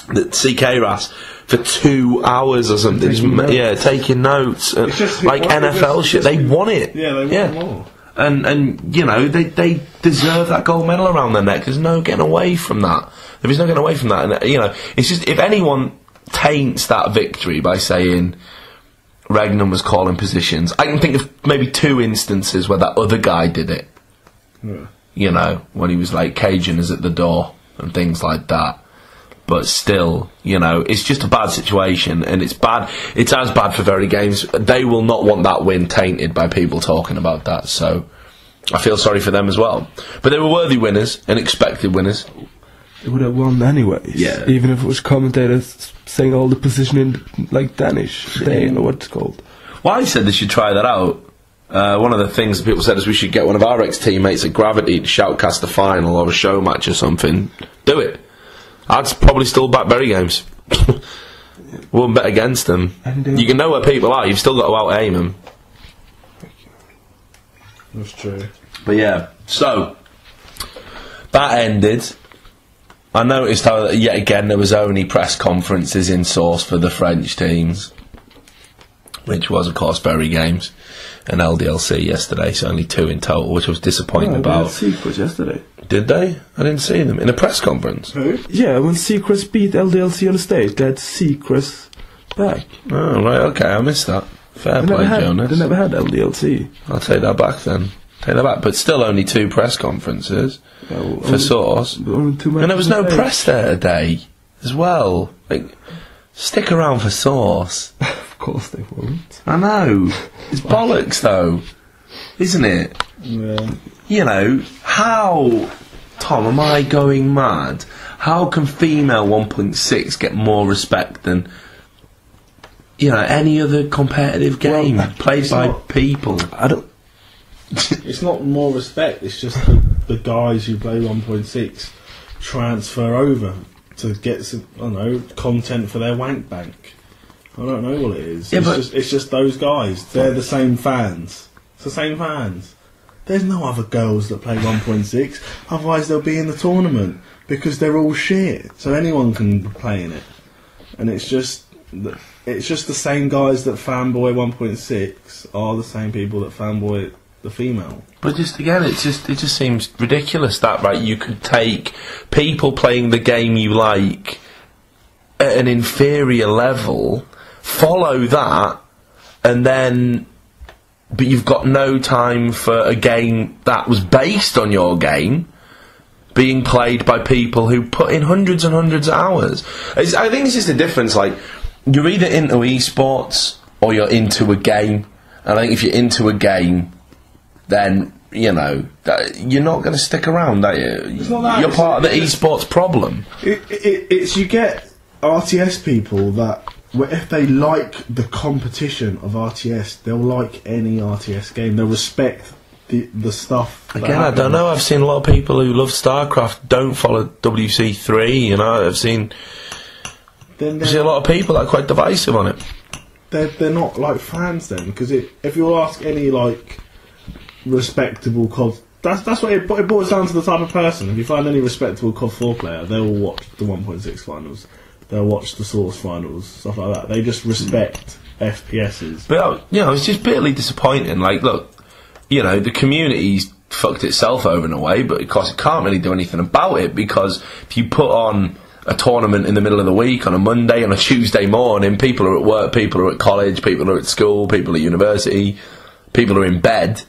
the Siqueiras for 2 hours or something. Taking notes. Like NFL shit. They want it. Yeah, they want more. And you know, they deserve that gold medal around their neck. There's no getting away from that. There's no getting away from that. And, you know, it's just, if anyone taints that victory by saying Regnan was calling positions, I can think of maybe 2 instances where that other guy did it. Yeah. You know, when he was like, Cajun is at the door and things like that. But still, you know, it's just a bad situation, and it's bad. It's as bad for Very Games. They will not want that win tainted by people talking about that, so I feel sorry for them as well. But they were worthy winners and expected winners. They would have won anyways. Yeah. Even if it was commentators saying all the position in, like, Danish. They don't know what it's called. Well, I said they should try that out. One of the things that people said is we should get one of our ex-teammates at Gravity to shoutcast the final or a show match or something. Do it. I'd probably still back Bury Games. Wouldn't bet against them. You can know where people are, you've still got to out-aim them. That's true. But yeah, so that ended. I noticed how, yet again, there was only press conferences in source for the French teams, which was, of course, Bury Games and LDLC yesterday, so only 2 in total, which I was disappointed about. Secrets yesterday. Did they? I didn't see them in a press conference. Who? Yeah, when Secrets beat LDLC on the stage, they had Secrets back. Oh, right, okay, I missed that. Fair play, Jonas. They never had LDLC. I'll take that back then. Take that back, but still only 2 press conferences for source. And there was no press there today as well. Like, stick around for source. Of course they won't. I know. It's bollocks though, isn't it? Yeah. You know, how, Tom, am I going mad? How can female 1.6 get more respect than, you know, any other competitive game played by people? I don't... It's not more respect, it's just the guys who play 1.6 transfer over to get some, I don't know, content for their wank bank. I don't know what it is. Yeah, it's just those guys. They're the same fans. It's the same fans. There's no other girls that play 1.6, otherwise they'll be in the tournament, because they're all shit, so anyone can play in it. And it's just the same guys that fanboy 1.6 are the same people that fanboy the female. But just again, it just seems ridiculous that, right, you could take people playing the game you like at an inferior level, follow that, and then, but you've got no time for a game that was based on your game being played by people who put in hundreds and hundreds of hours. I think it's just a difference, like, you're either into esports or you're into a game, and I think if you're into a game, then, you know, you're not going to stick around, are you? It's not that. You're part of the esports problem. It's you get RTS people that, if they like the competition of RTS, they'll like any RTS game. They'll respect the stuff. Again, I don't know. I've seen a lot of people who love StarCraft don't follow WC3. You know, I've seen a lot of people that are quite divisive on it. They're not like fans then, because if you ask any like respectable COD, that's what it boils down to, the type of person. If you find any respectable COD 4 player, they will watch the 1.6 finals. They'll watch the Source finals, stuff like that. They just respect FPSs. But, you know, it's just bitterly disappointing. Like, look, you know, the community's fucked itself over in a way, but of course it can't really do anything about it, because if you put on a tournament in the middle of the week on a Monday, on a Tuesday morning, people are at work, people are at college, people are at school, people are at university, people are in bed.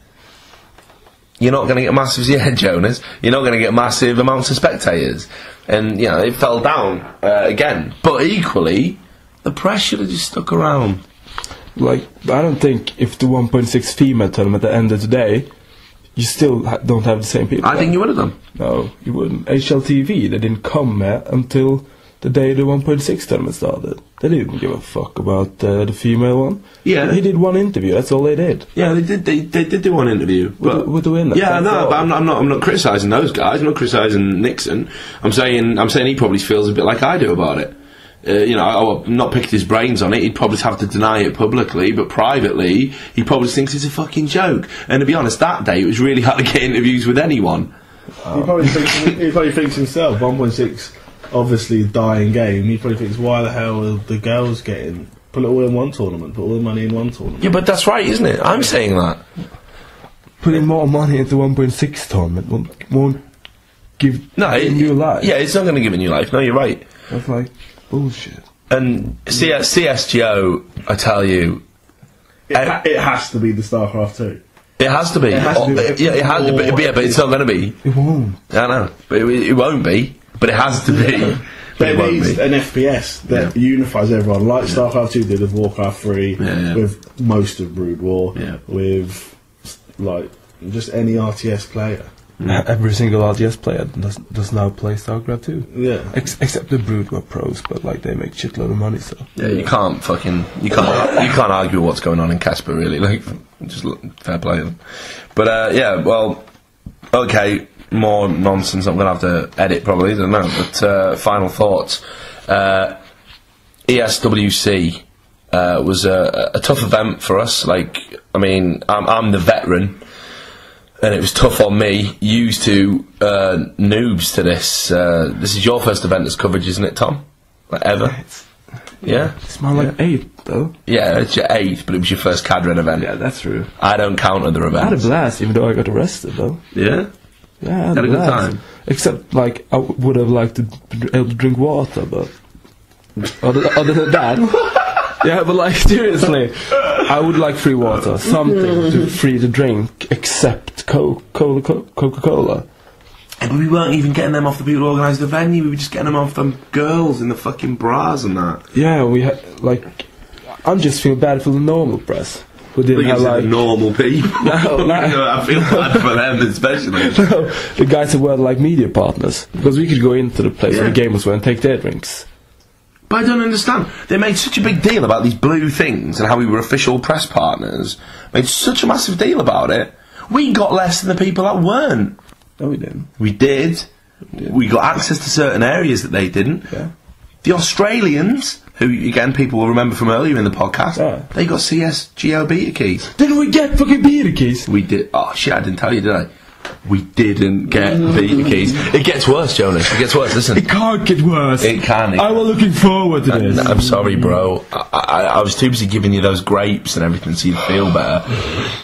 You're not going to get massive, yeah, Jonas, you're not going to get massive amounts of spectators. And, you know, it fell down again. But equally, the press should have just stuck around. Like, I don't think if the 1.6 female tournament that ended today, you still don't have the same people. I think you would have done. No, you wouldn't. HLTV, they didn't come until the day the 1.6 tournament started. They didn't give a fuck about the female one. Yeah. He did one interview, that's all they did. Yeah, they did do one interview. With the winner. Yeah, no, but I'm not criticising those guys, I'm not criticising Nixon. I'm saying he probably feels a bit like I do about it. You know, I've not picked his brains on it. He'd probably have to deny it publicly, but privately, he probably thinks it's a fucking joke. And to be honest, that day, it was really hard to get interviews with anyone. He probably thinks himself, 1.6 obviously dying game, he probably thinks, why the hell are the girls getting... Put it all in one tournament, put all the money in one tournament. Yeah, but that's right, isn't it? I'm saying that. Putting more money into 1.6 tournament won't give a new life. Yeah, it's not going to give a new life. No, you're right. That's like bullshit. And CSGO, I tell you... It has to be the StarCraft 2. It has to be. It has to be. Yeah, but it's not going to be. It won't. I know. But it won't be. But it has to be. But it needs an FPS that unifies everyone, like StarCraft 2 did with Warcraft 3, with most of Brood War, with like just any RTS player. Every single RTS player does now play StarCraft 2. Yeah. Except the Brood War pros, but like they make shitload of money, so. Yeah, you can't argue what's going on in Casper, really. Like, just fair play to them. But well, okay. More nonsense I'm going to have to edit probably, I don't know, but final thoughts. ESWC was a tough event for us. Like, I mean, I'm the veteran, and it was tough on me. You used to noobs to this. This is your first event as coverage, isn't it, Tom? Like, ever? Yeah? It's more like 8, though. Yeah, it's your 8th, but it was your first Cadred event. Yeah, that's true. I don't count other events. I had a blast, even though I got arrested, though. Yeah? Yeah, I had a good time. Except, like, I would have liked to be able to drink water, but other than that, yeah, but like seriously, I would like free water, something free to drink, except Coca-Cola. Yeah, but we weren't even getting them off the people who organised the venue. We were just getting them off them girls in the fucking bras and that. Yeah, we had like, I'm just feeling bad for the normal press. Who didn't have like normal people. No, I feel bad for them especially. No, the guys who were like media partners, because we could go into the place where the gamers were and take their drinks. But I don't understand. They made such a big deal about these blue things and how we were official press partners. Made such a massive deal about it. We got less than the people that weren't. No, we didn't. We did. We got access to certain areas that they didn't. Yeah. The Australians, who again people will remember from earlier in the podcast, they got CSGO beta keys. Didn't we get fucking beta keys? We did. Oh shit! I didn't tell you, did I? We didn't get beta keys. It gets worse, Jonas. It gets worse. Listen, it can't get worse. It can. I was looking forward to this. I'm sorry, bro. I was too busy giving you those grapes and everything so you'd feel better.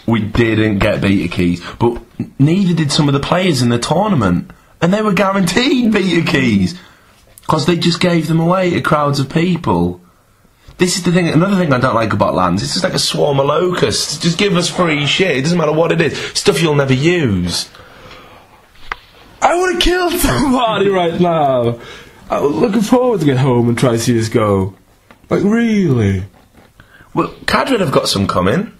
We didn't get beta keys, but neither did some of the players in the tournament, and they were guaranteed beta keys because they just gave them away to crowds of people. This is the thing. Another thing I don't like about LANs. It's just like a swarm of locusts. Just give us free shit. It doesn't matter what it is. Stuff you'll never use. I would have killed somebody right now. I was looking forward to get home and try CSGO. Like, really? Well, Cadred have got some coming.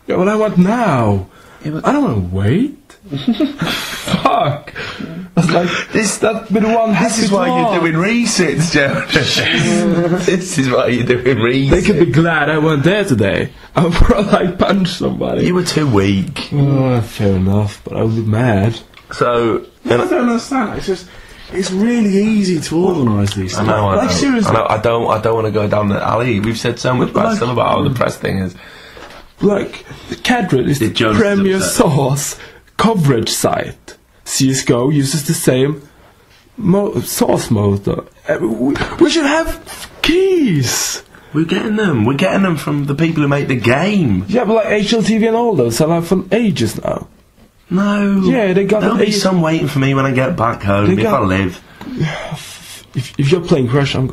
Yeah, well, I want now. Yeah, I don't want to wait. Fuck. That's like, that's been one. This is why you're doing resits, Joe. This is why you're doing resits. They could be glad I weren't there today. I would probably punch somebody. You were too weak. Oh, fair enough, but I would be mad. So, I don't understand. It's just, it's really easy to organise these things. I know. Like, seriously. I don't want to go down the alley. We've said so much bad stuff about how the press thing is. Like, Cadred is the premier source coverage site. CSGO uses the same source mode. We should have keys. We're getting them. We're getting them from the people who make the game. Yeah, but like HLTV and all those have had for ages now. No. Yeah, they got. There'll be some waiting for me when I get back home if I live. If you're playing Crush, I'm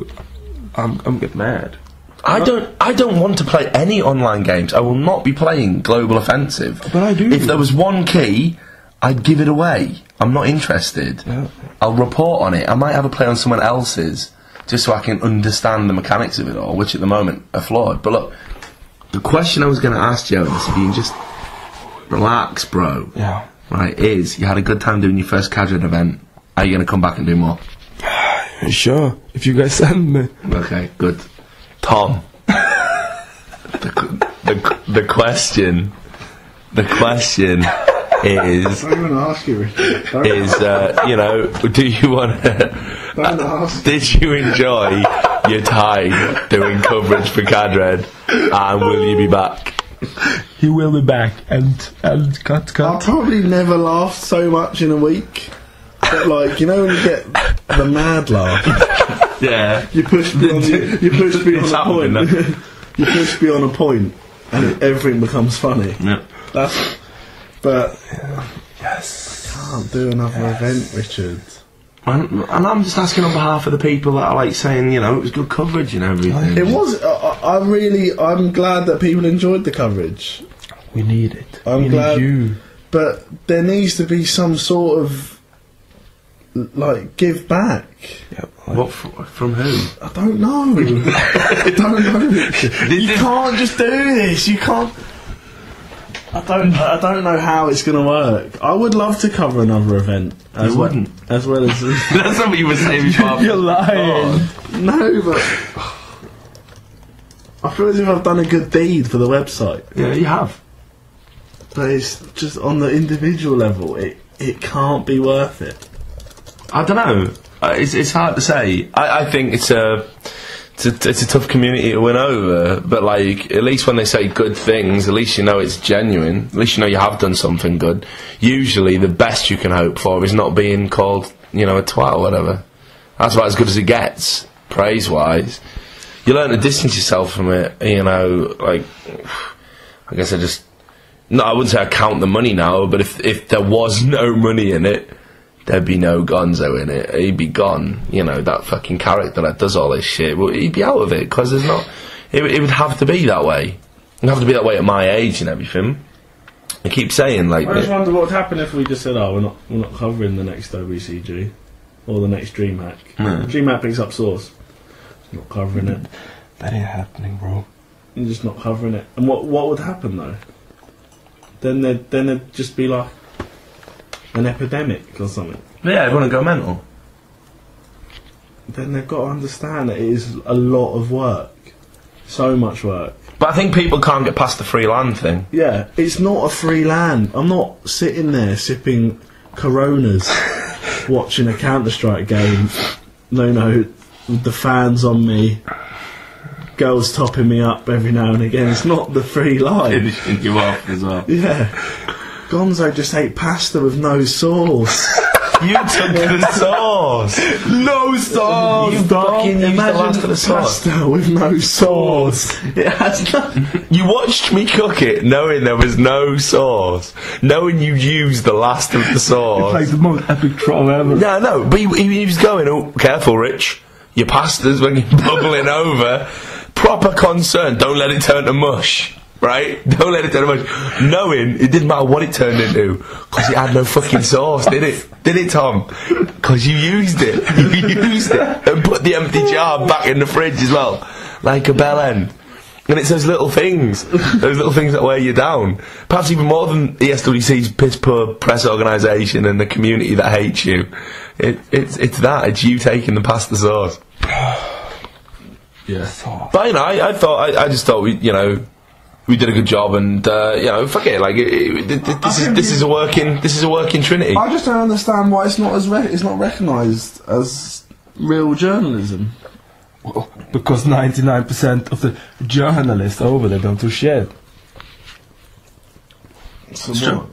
get mad. I don't want to play any online games. I will not be playing Global Offensive. But I do. If there was one key, I'd give it away. I'm not interested. Yeah. I'll report on it. I might have a play on someone else's, just so I can understand the mechanics of it all, which at the moment are flawed. But look, the question I was going to ask Jonas, if you can just relax, bro. Yeah. Right, is you had a good time doing your first Cadred event. Are you going to come back and do more? Sure, if you guys send me. Okay, good. Tom, the question is, I'm going to ask you, Richard. you know, do you want to? Did you enjoy your time doing coverage for Cadred, and will you be back? He will be back, and cut. I probably never laughed so much in a week. But like, you know when you get the mad laugh? Yeah. You push beyond a point. You push beyond a point, and everything becomes funny. Yeah. But yes, I can't do another event, Richard. And I'm just asking on behalf of the people that are like saying, you know, it was good coverage and everything. It was. I'm glad that people enjoyed the coverage. We need it. I'm glad. You. But there needs to be some sort of like give back. Yep. What from who? I don't know. I don't know. You can't just do this. You can't. I don't know how it's going to work. I would love to cover another event. You wouldn't. As well as... That's not what you were saying before. You're lying. No, but... I feel as if I've done a good deed for the website. Yeah, you have. But it's just on the individual level, it can't be worth it. I don't know. It's hard to say. I think it's a tough community to win over, but like at least when they say good things, at least you know it's genuine. At least you know you have done something good. Usually, the best you can hope for is not being called, you know, a twat or whatever. That's about as good as it gets, praise-wise. You learn to distance yourself from it. You know, like I guess I wouldn't say I count the money now, but if there was no money in it, there'd be no Gonzo in it. He'd be gone. You know, that fucking character that does all this shit. Well, he'd be out of it, because there's not... It would have to be that way. It would have to be that way at my age and everything. I keep saying, like... I just wonder what would happen if we just said, oh, we're not covering the next WCG. Or the next DreamHack. DreamHack picks up Source. Not covering it. That ain't happening, bro. You're just not covering it. And what would happen, though? Then there'd just be like... an epidemic or something. Yeah, everyone would go mental. Then they've got to understand that it is a lot of work. So much work. But I think people can't get past the free land thing. Yeah, it's not a free land. I'm not sitting there sipping Coronas, watching a Counter-Strike game. No, with the fans on me. Girls topping me up every now and again. It's not the free life. Finishing you off as well. Yeah. Gonzo just ate pasta with no sauce. You took the sauce. No sauce. You fucking used the last of the sauce. Pasta with no sauce. It has nothing. You watched me cook it, knowing there was no sauce, knowing you used the last of the sauce. Like the most epic troll ever. Yeah, no, but he was going, oh, careful, Rich. Your pasta's when you're bubbling over. Proper concern. Don't let it turn to mush. Right? Don't let it turn to mush. Knowing it didn't matter what it turned into, because it had no fucking sauce, did it? Did it, Tom? Because you used it. You used it. And put the empty jar back in the fridge as well. Like a bell end. And it's those little things that wear you down. Perhaps even more than ESWC's piss poor press organisation and the community that hates you. It's that. It's you taking the pasta sauce. Yeah. But you know, I just thought we did a good job, and you know, fuck it. Like this is a working trinity. I just don't understand why it's not it's not recognised as real journalism. Well, because 99% of the journalists over there don't do shit. So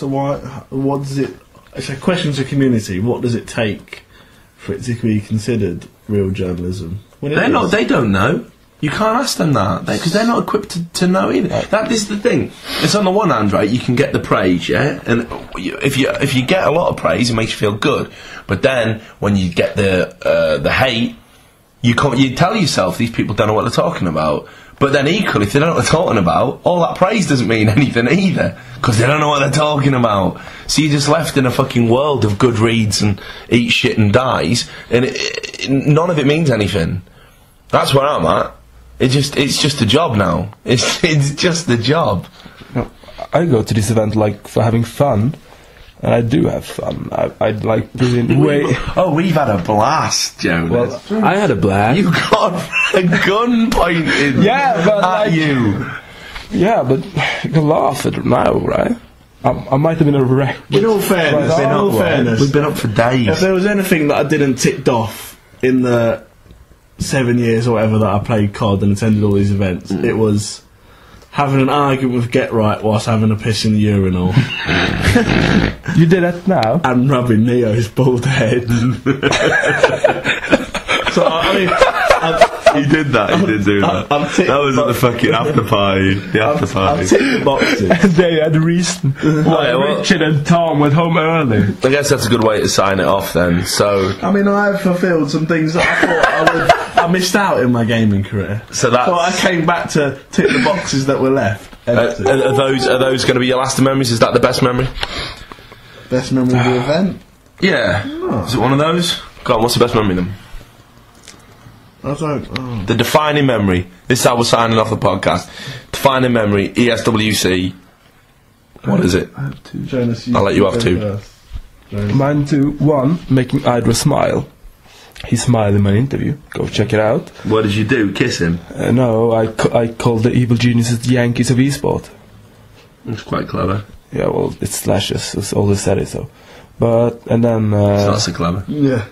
what does it... It's a question to community. What does it take for it to be considered real journalism? They don't know. You can't ask them that, because they're not equipped to know either. This is the thing. It's on the one hand, right, you can get the praise, yeah? And if you get a lot of praise, it makes you feel good. But then, when you get the hate, you tell yourself these people don't know what they're talking about. But then equally, if they don't know what they're talking about, all that praise doesn't mean anything either, because they don't know what they're talking about. So you're just left in a fucking world of good reads and eat shit and dies, and none of it means anything. That's where I'm at. It's just a job now. It's just a job. I go to this event like for having fun, and I do have fun. I'd like putting way. Oh, we've had a blast, Jonas. Well, I had a blast. You got a gun pointed. Yeah, but at you. Yeah, but you can laugh at it now, right? I might have been a wreck. In all fairness, we've been up for days. If there was anything that I didn't ticked off in the 7 years or whatever that I played COD and attended all these events, it was having an argument with Get Right whilst having a piss in the urinal. You did that now? And rubbing Neo's bald head. So, I mean... He did that, he did do that. That was at the fucking after party. The after party. I've ticked the boxes. And they had a reason why Richard and Tom went home early. I guess that's a good way to sign it off then. So, I mean, I have fulfilled some things that I thought I missed out in my gaming career. So I came back to tick the boxes that were left. Are those going to be your lasting memories? Is that the best memory? Best memory of the event? Yeah. Oh. Is it one of those? Go on, what's the best memory then? I don't. The defining memory. This is how we're signing off the podcast. Defining memory, ESWC. What is it? Jonas, I'll let you have two. Mine too. One, making Idra smile. He smiled in my interview. Go check it out. What did you do? Kiss him? No, I called the evil geniuses the Yankees of esport. It's quite clever. Yeah, well, it slashes. It's all they said it so. And then... it's not so clever. Yeah.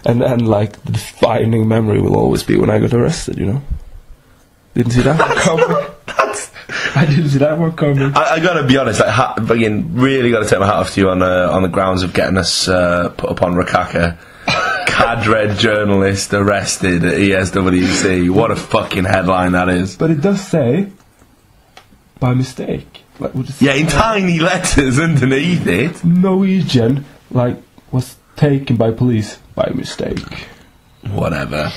And then, like, the defining memory will always be when I got arrested, you know? Didn't see that one coming. I didn't see that one coming. I gotta be honest, really gotta take my hat off to you on the grounds of getting us put up on Rakaka. Cadred journalist arrested at ESWC. What a fucking headline that is. But it does say, by mistake. Like, in tiny letters underneath it. Norwegian, was taken by police by mistake. Whatever.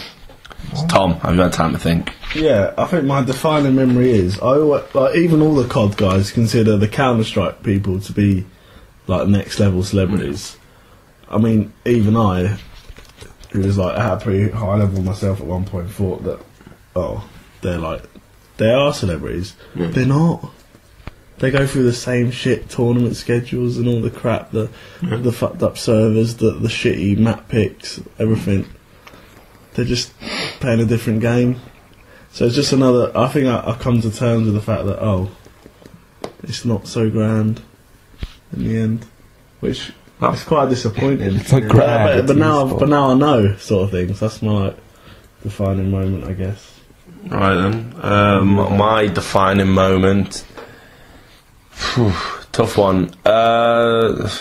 Tom, have you had time to think? Yeah, I think my defining memory is even all the COD guys consider the Counter-Strike people to be like next level celebrities. I mean, even I, who was like at a pretty high level myself at one point, thought that they are celebrities. They're not. They go through the same shit tournament schedules and all the crap, the fucked up servers, the shitty map picks, everything. They're just playing a different game. So it's just another... I think I come to terms with the fact that, it's not so grand in the end. Which is quite disappointing. It's not grand. But now I know, sort of things. That's my defining moment, I guess. Right then. My defining moment... tough one. I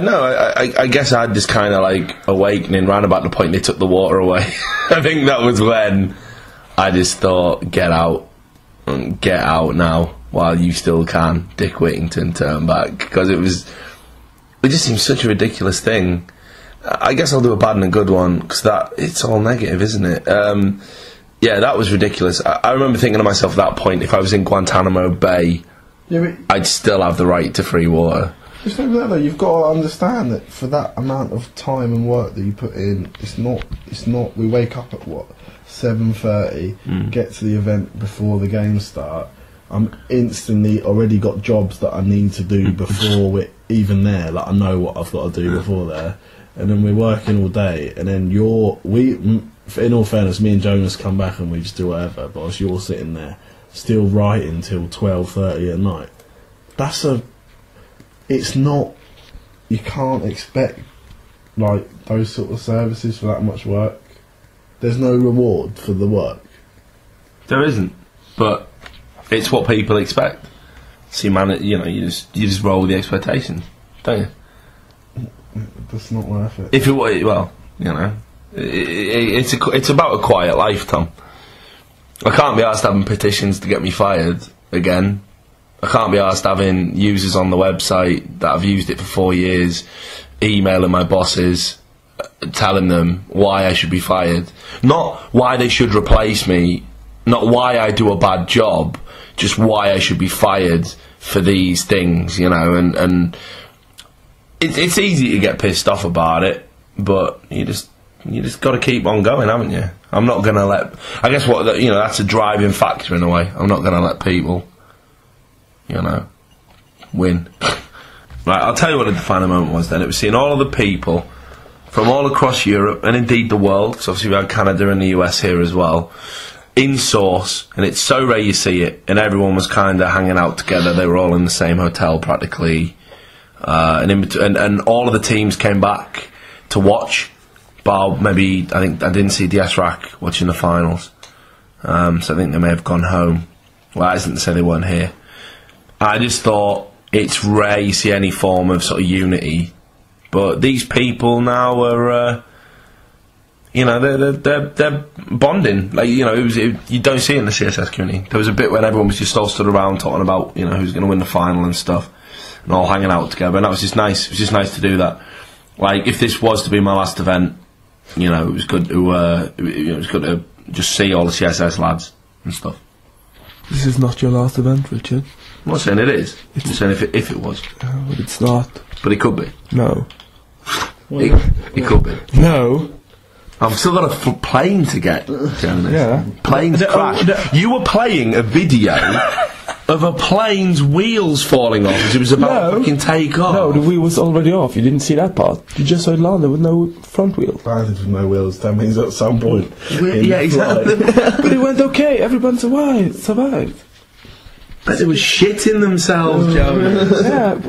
know. I guess I had this kind of awakening round about the point they took the water away. I think that was when I just thought, get out now while you still can. Dick Whittington, turn back, because it just seems such a ridiculous thing. I guess I'll do a bad and a good one because it's all negative, isn't it? Yeah, that was ridiculous. I remember thinking to myself at that point, if I was in Guantanamo Bay. Yeah, I'd still have the right to free water. Just think that though, you've got to understand that for that amount of time and work that you put in, it's not. We wake up at 7:30, get to the event before the games start. I'm instantly already got jobs that I need to do before we're even there. Like I know what I've got to do before there, and then we're working all day, and then in all fairness, me and Jonas come back and we just do whatever. But as you're sitting there. Still writing till 12:30 at night. It's not. You can't expect those sort of services for that much work. There's no reward for the work. There isn't, but it's what people expect. See, man, you just roll with the expectations, don't you? That's not worth it. If it's about a quiet life, Tom. I can't be asked having petitions to get me fired again. I can't be asked having users on the website that have used it for 4 years, emailing my bosses, telling them why I should be fired. Not why they should replace me, not why I do a bad job, just why I should be fired for these things, and it's easy to get pissed off about it, but you just got to keep on going, haven't you? I'm not going to let... I guess that's a driving factor in a way. I'm not going to let people, win. Right, I'll tell you what the defining moment was then. It was seeing all of the people from all across Europe, and indeed the world, because obviously we had Canada and the US here as well, in Source, and it's so rare you see it, and everyone was kind of hanging out together. They were all in the same hotel practically, and all of the teams came back to watch. Bar maybe I think I didn't see DS Rack watching the finals. so I think they may have gone home. Well, that isn't to say they weren't here. I just thought it's rare you see any form of sort of unity, but these people now are, they're bonding. Like, you don't see it in the CSS community. There was a bit when everyone was just all stood around talking about, who's going to win the final and stuff, and all hanging out together, and that was just nice. It was just nice to do that. Like, if this was to be my last event, it was good to just see all the CSS lads and stuff. This is not your last event, Richard. I'm not saying it is. I'm saying if it was. But it's not. But it could be. No. It could be. No. I've still got a plane to get, Jonas. Yeah. Plane's crash. You were playing a video of a plane's wheels falling off as it was about to fucking take off. No, the wheel was already off. You didn't see that part. You just saw it landed with no front wheel. Landed with no wheels. That means at some point. Yeah, exactly. But it went okay. Everyone survived. But they were shitting themselves, Jonas. Yeah.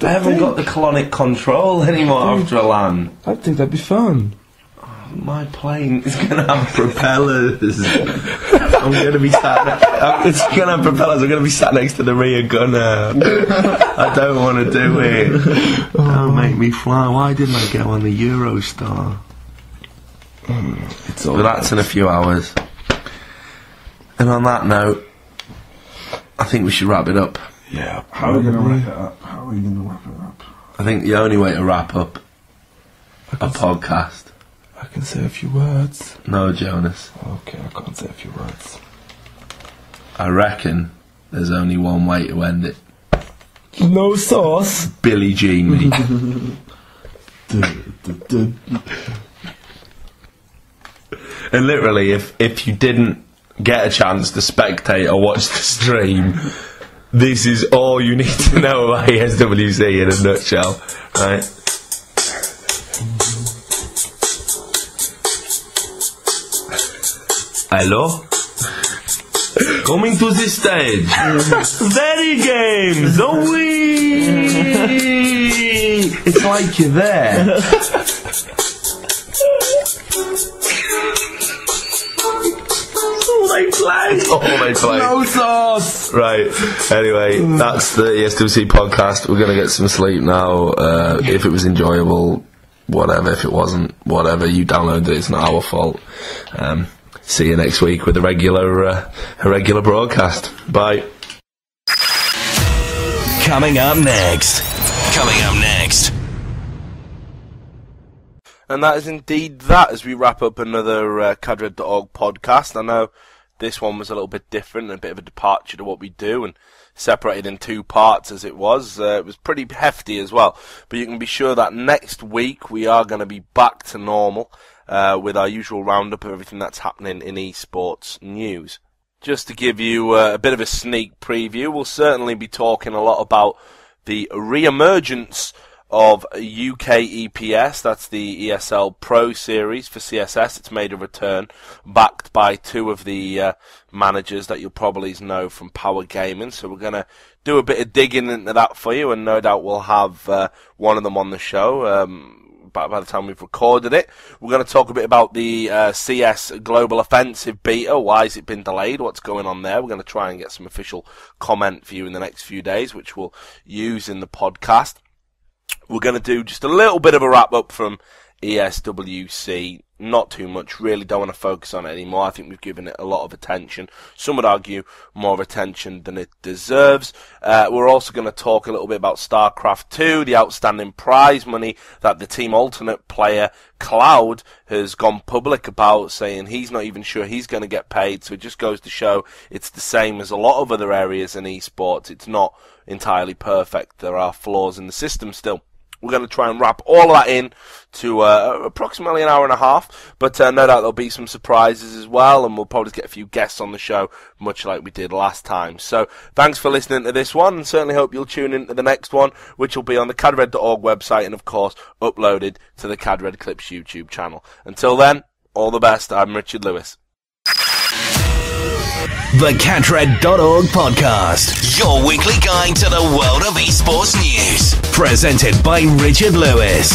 I haven't got the colonic control anymore after a land. I think that'd be fun. My plane is going to have propellers. I'm going to be it's going to have propellers. I'm going to be sat next to the rear gunner. I don't want to do it. Don't make me fly. Why didn't I get on the Eurostar? But that's in a few hours. And on that note, I think we should wrap it up. Yeah. How are we going to wrap it up? I think the only way to wrap up a podcast. I can say a few words. No, Jonas. Okay, I can't say a few words. I reckon there's only one way to end it. No sauce. Billie Jean me. And literally, if you didn't get a chance to spectate or watch the stream, this is all you need to know about ESWC in a nutshell, right? Hello? Coming to the stage. Very games. Oh, it's like you're there. All they play. No sauce. Right. Anyway, that's the ESWC podcast. We're going to get some sleep now. If it was enjoyable, whatever. If it wasn't, whatever. You downloaded it. It's not our fault. See you next week with a regular broadcast. Bye. Coming up next. And that is indeed that as we wrap up another Cadred.org podcast. I know this one was a little bit different, a bit of a departure to what we do, and separated in two parts as it was. It was pretty hefty as well. But you can be sure that next week we are going to be back to normal. With our usual roundup of everything that's happening in esports news. Just to give you a bit of a sneak preview, we'll certainly be talking a lot about the re-emergence of UK EPS, that's the ESL Pro Series for CSS. It's made a return, backed by two of the managers that you'll probably know from Power Gaming. So we're going to do a bit of digging into that for you, and no doubt we'll have one of them on the show. By the time we've recorded it. We're going to talk a bit about the CS Global Offensive beta. Why has it been delayed? What's going on there? We're going to try and get some official comment for you in the next few days, which we'll use in the podcast. We're going to do just a little bit of a wrap-up from ESWC. Not too much. Really don't want to focus on it anymore. I think we've given it a lot of attention. Some would argue more attention than it deserves. We're also going to talk a little bit about StarCraft 2, the outstanding prize money that the team alternate player Cloud has gone public about, saying he's not even sure he's going to get paid. So it just goes to show it's the same as a lot of other areas in esports. It's not entirely perfect. There are flaws in the system still. We're going to try and wrap all of that in to approximately an hour and a half, but no doubt there'll be some surprises as well, and we'll probably get a few guests on the show, much like we did last time. So thanks for listening to this one, and certainly hope you'll tune in to the next one, which will be on the cadred.org website, and of course uploaded to the Cadred Clips YouTube channel. Until then, all the best. I'm Richard Lewis. The Cadred.org podcast, your weekly guide to the world of esports news. Presented by Richard Lewis.